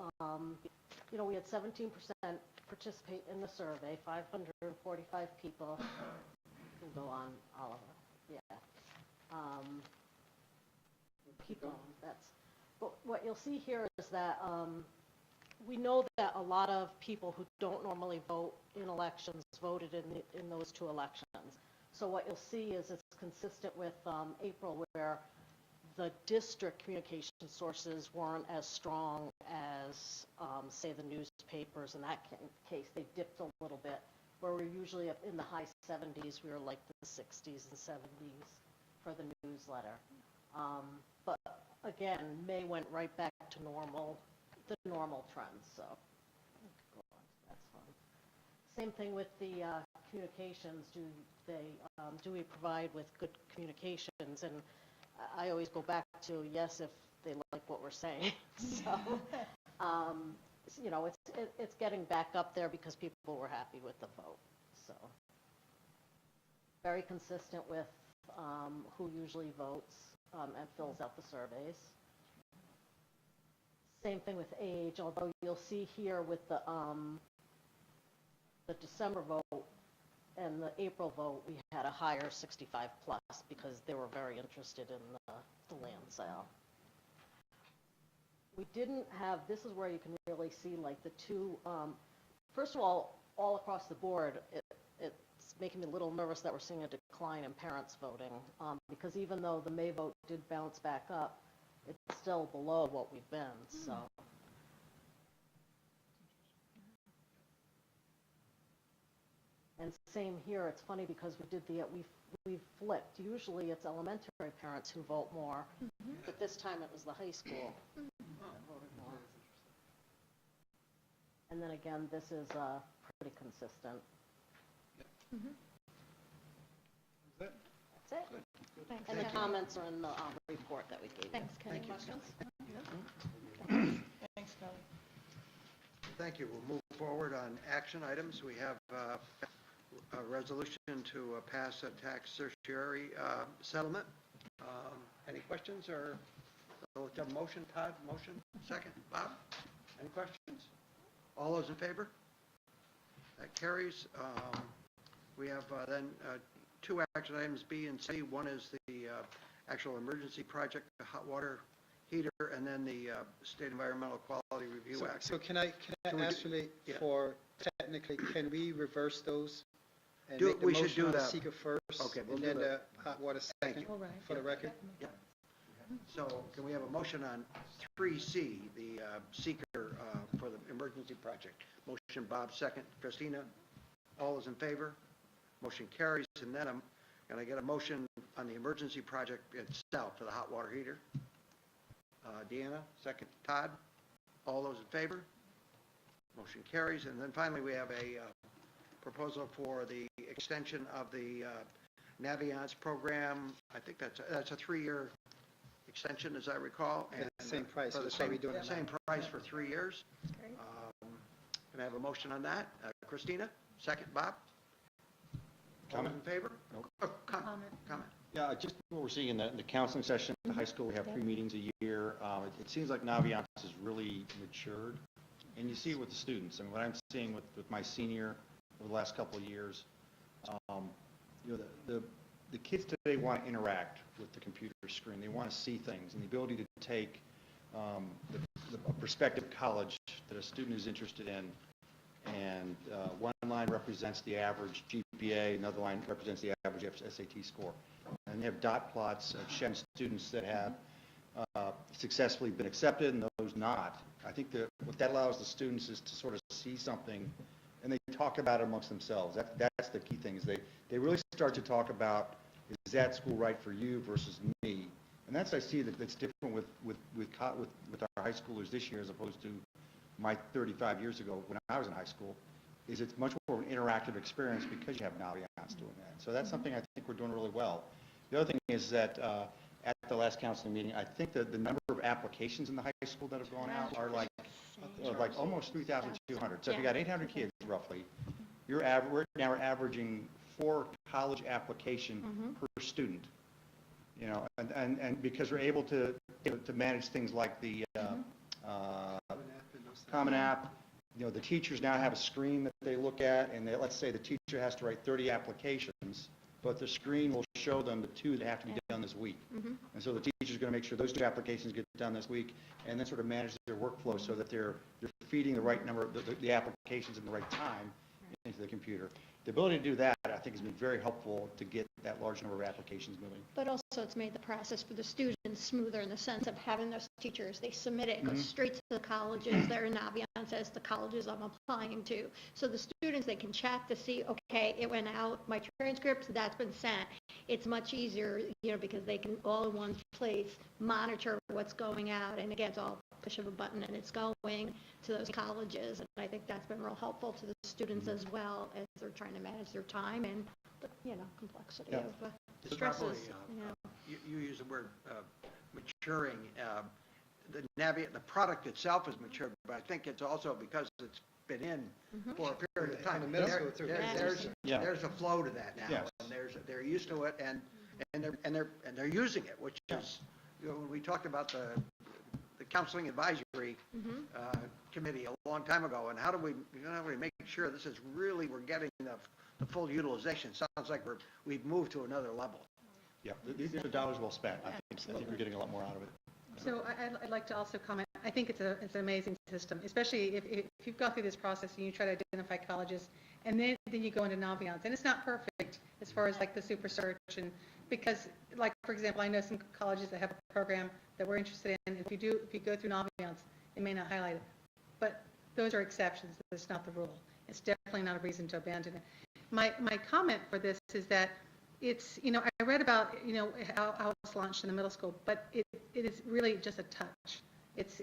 we had 17% participate in the survey, 545 people. You can go on, Oliver. Yeah. Keep going. But what you'll see here is that we know that a lot of people who don't normally vote in elections voted in those two elections. So what you'll see is it's consistent with April, where the district communication sources weren't as strong as, say, the newspapers. In that case, they dipped a little bit, where we're usually up in the high 70s. We were like the 60s and 70s for the newsletter. But again, May went right back to normal, the normal trends, so that's fine. Same thing with the communications. Do we provide with good communications? And I always go back to yes, if they like what we're saying. So, you know, it's getting back up there because people were happy with the vote. So, very consistent with who usually votes and fills out the surveys. Same thing with age, although you'll see here with the December vote and the April vote, we had a higher 65 plus because they were very interested in the land sale. We didn't have, this is where you can really see like the two, first of all across the board, it's making me a little nervous that we're seeing a decline in parents voting, because even though the May vote did bounce back up, it's still below what we've been, so. And same here, it's funny because we did we flipped. Usually it's elementary parents who vote more, but this time it was the high school that voted more. And then again, this is pretty consistent. That's That's it. Thanks, And the Kenny. comments are in the report that we gave you. Thanks, Kenny. Thank you. Questions? Thanks, Kelly. Thank you. We'll move forward on action items. We have a resolution to pass a tax certiorari settlement. Any questions or let's have a motion? Todd, motion? Second. Bob? Any questions? All those in favor? That carries. We have then two action items, B and C. One is the actual emergency project, the hot water heater, and then the State Environmental Quality Review Act. So can I Can we do- actually, yeah. for technically, can we reverse those? And Do- make the we should motion do on the that. seeker first? Okay, we'll and do then that. the hot water Thank second, All right. for the record? Yeah. So can we have a motion on 3C, the seeker for the emergency project? Motion Bob, second. Christina, all those in favor? Motion carries. And then I'm going to get a motion on the emergency project itself for the hot water heater. Deanna, second. Todd, all those in favor? Motion carries. And then finally, we have a proposal for the extension of the Naviance program. I think that's a 3-year extension, as I recall. And same price, for the that's why same, we're doing it now. same price for 3 years. Great. Can I have a motion on that? Christina, second. Bob? All Comment? those in favor? Nope. Oh, comment. Comment. Yeah, just what we're seeing in the counseling session at the high school, we have 3 meetings a year. It seems like Naviance has really matured, and you see it with the students. I mean, what I'm seeing with my senior over the last couple of years, you know, the kids today want to interact with the computer screen. They want to see things, and the ability to take a prospective college that a student is interested in, and one line represents the average GPA, another line represents the average SAT score. And they have dot plots of Shen students that have successfully been accepted and those not. I think that what that allows the students is to sort of see something, and they talk about it amongst themselves. That's the key thing, is they really start to talk about, is that school right for you versus me? And that's, I see that's different with our high schoolers this year as opposed to my 35 years ago when I was in high school, is it's much more of an interactive experience because you have Naviance doing that. So that's something I think we're doing really well. The other thing is that at the last counseling meeting, I think that the number of applications in the high school that have gone out are like almost 3,200. So if you got 800 kids roughly, we're now averaging 4 college application per student. You know, and because we're able to manage things like the Common App, you know, the teachers now have a screen that they look at, and let's say the teacher has to write 30 applications, but the screen will show them the 2 that have to be done this week. And so the teacher's going to make sure those 2 applications get done this week, and then sort of manage their workflow so that they're feeding the right number of the applications in the right time into the computer. The ability to do that, I think, has been very helpful to get that large number of applications moving. But also it's made the process for the students smoother in the sense of having those teachers, they submit it, it goes straight to the colleges, they're in Naviance as the colleges I'm applying to. So the students, they can check to see, okay, it went out, my transcripts, that's been sent. It's much easier, because they can all in one place monitor what's going out. And again, it's all push of a button and it's going to those colleges. And I think that's been real helpful to the students as well as they're trying to manage their time and the, complexity of It's stresses. probably, you use the word maturing. The product itself is matured, but I think it's also because it's been in for a period of time. In the middle school, too. There's a flow to that now, Yes. and they're used to it, and they're using it, which is, when we talked about the counseling advisory committee a long time ago, and how do we make sure this is really, we're getting the full utilization. Sounds like we've moved to another level. Yeah, these are dollars well spent. I think we're getting a lot more out of it. So I'd like to also comment, I think it's an amazing system, especially if you've gone through this process and you try to identify colleges, and then you go into Naviance. And it's not perfect as far as like the super search, and because, like, for example, I know some colleges that have a program that we're interested in, and if you go through Naviance, it may not highlight it. But those are exceptions, that's not the rule. It's definitely not a reason to abandon it. My comment for this is that it's, I read about, how it's launched in the middle school, but it is really just a touch. It's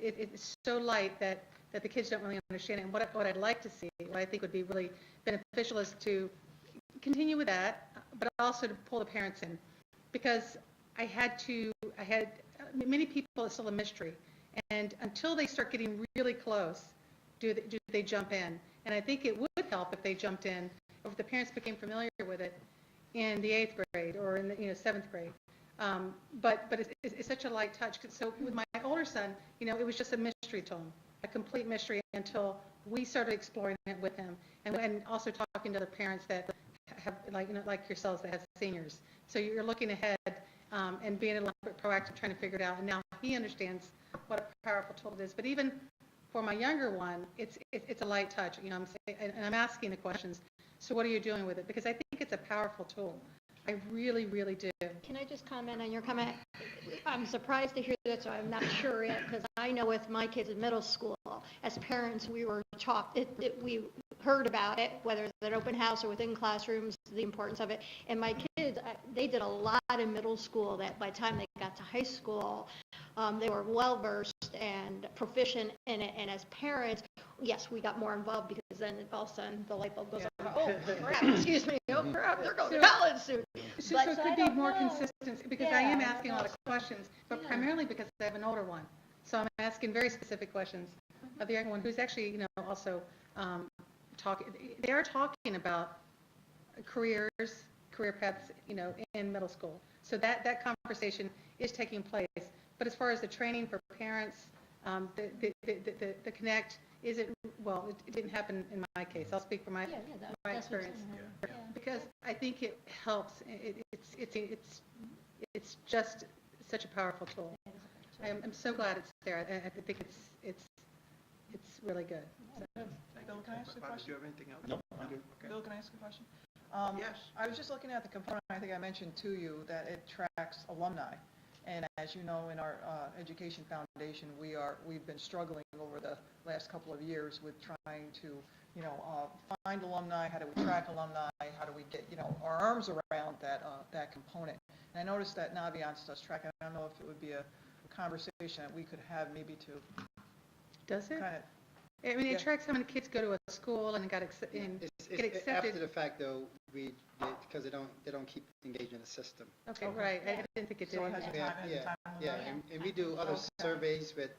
so light that the kids don't really understand it. And what I'd like to see, what I think would be really beneficial, is to continue with that, but also to pull the parents in, because I had many people, it's still a mystery, and until they start getting really close, do they jump in? And I think it would help if they jumped in, or if the parents became familiar with it in the 8th grade or in the 7th grade. But it's such a light touch. So with my older son, it was just a mystery to him, a complete mystery, until we started exploring it with him, and also talking to the parents that have, like yourselves, that have seniors. So you're looking ahead and being a little bit proactive, trying to figure it out. And now he understands what a powerful tool it is. But even for my younger one, it's a light touch. I'm saying, and I'm asking the questions. So what are you doing with it? Because I think it's a powerful tool. I really, really do. Can I just comment on your comment? I'm surprised to hear that, so I'm not sure yet, because I know with my kids in middle school, as parents, we were taught, we heard about it, whether it's at open house or within classrooms, the importance of it. And my kids, they did a lot in middle school that by the time they got to high school, they were well-versed and proficient in it. And as parents, yes, we got more involved, because then all of a sudden the light bulb goes on. Oh, crap, excuse me. Oh, crap, they're going to college soon. So it could be more consistent, because I am asking a lot of questions, but primarily because I have an older one. So I'm asking very specific questions of the younger one, who's actually, also they are talking about career paths, in middle school. So that conversation is taking place. But as far as the training for parents, the connect, it didn't happen in my case. I'll speak for my experience. Because I think it helps. It's just such a powerful tool. I'm so glad it's there. I think it's really good. So. Bill, can I ask a Bob, question? do you have anything else? No. Okay. Bill, can I ask a question? Yes. I was just looking at the component, I think I mentioned to you, that it tracks alumni. And as you know, in our Education Foundation, we've been struggling over the last couple of years with trying to, find alumni, how do we track alumni, how do we get, our arms around that component. And I noticed that Naviance does track it. I don't know if it would be a conversation that we could have maybe to Does it? kind of. I mean, it tracks how many kids go to a school and get accepted. After the fact, though, because they don't keep engaged in the system. Okay, right. I didn't think it did. So it has a time, And we do other surveys with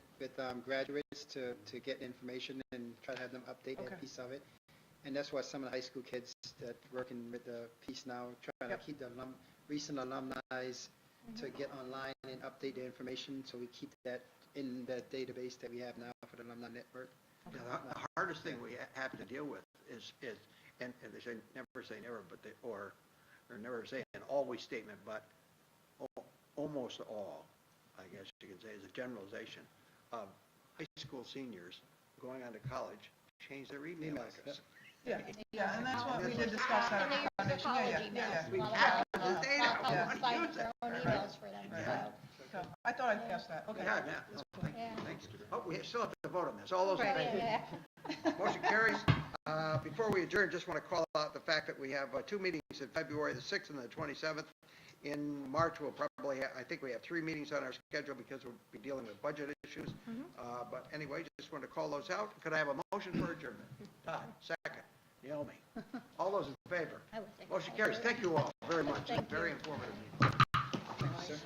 graduates to get information and try to have them update that piece of it. And that's why some of the high school kids that working with the piece now, trying to keep the recent alumni to get online and update their information, so we keep that in the database that we have now for the alumni network. Yeah, the hardest thing we have to deal with is and they say never say never, but or never say an always statement, but almost all, I guess you could say, is a generalization of high school seniors going on to college change their email address. Yeah, and that's what we did discuss at the foundation. We have to the data. I Yeah. want to Find use their it. own emails for them, Yeah. so. So, I thought I'd ask that, okay. Yeah, yeah. No, thank you, Yeah. thanks. Oh, we still have to vote on this. All those in Right, favor? yeah, Motion carries. Before we adjourn, just want to call out the fact that we have two meetings in February, the 6th and the 27th. In March, we'll probably, I think we have 3 meetings on our schedule because we'll be dealing with budget issues. But anyway, just want to call those out. Could I have a motion for adjournment? Todd, second. Naomi. All those in favor? I would think. Motion carries. Thank you all very much. Thank you. Very informative meeting.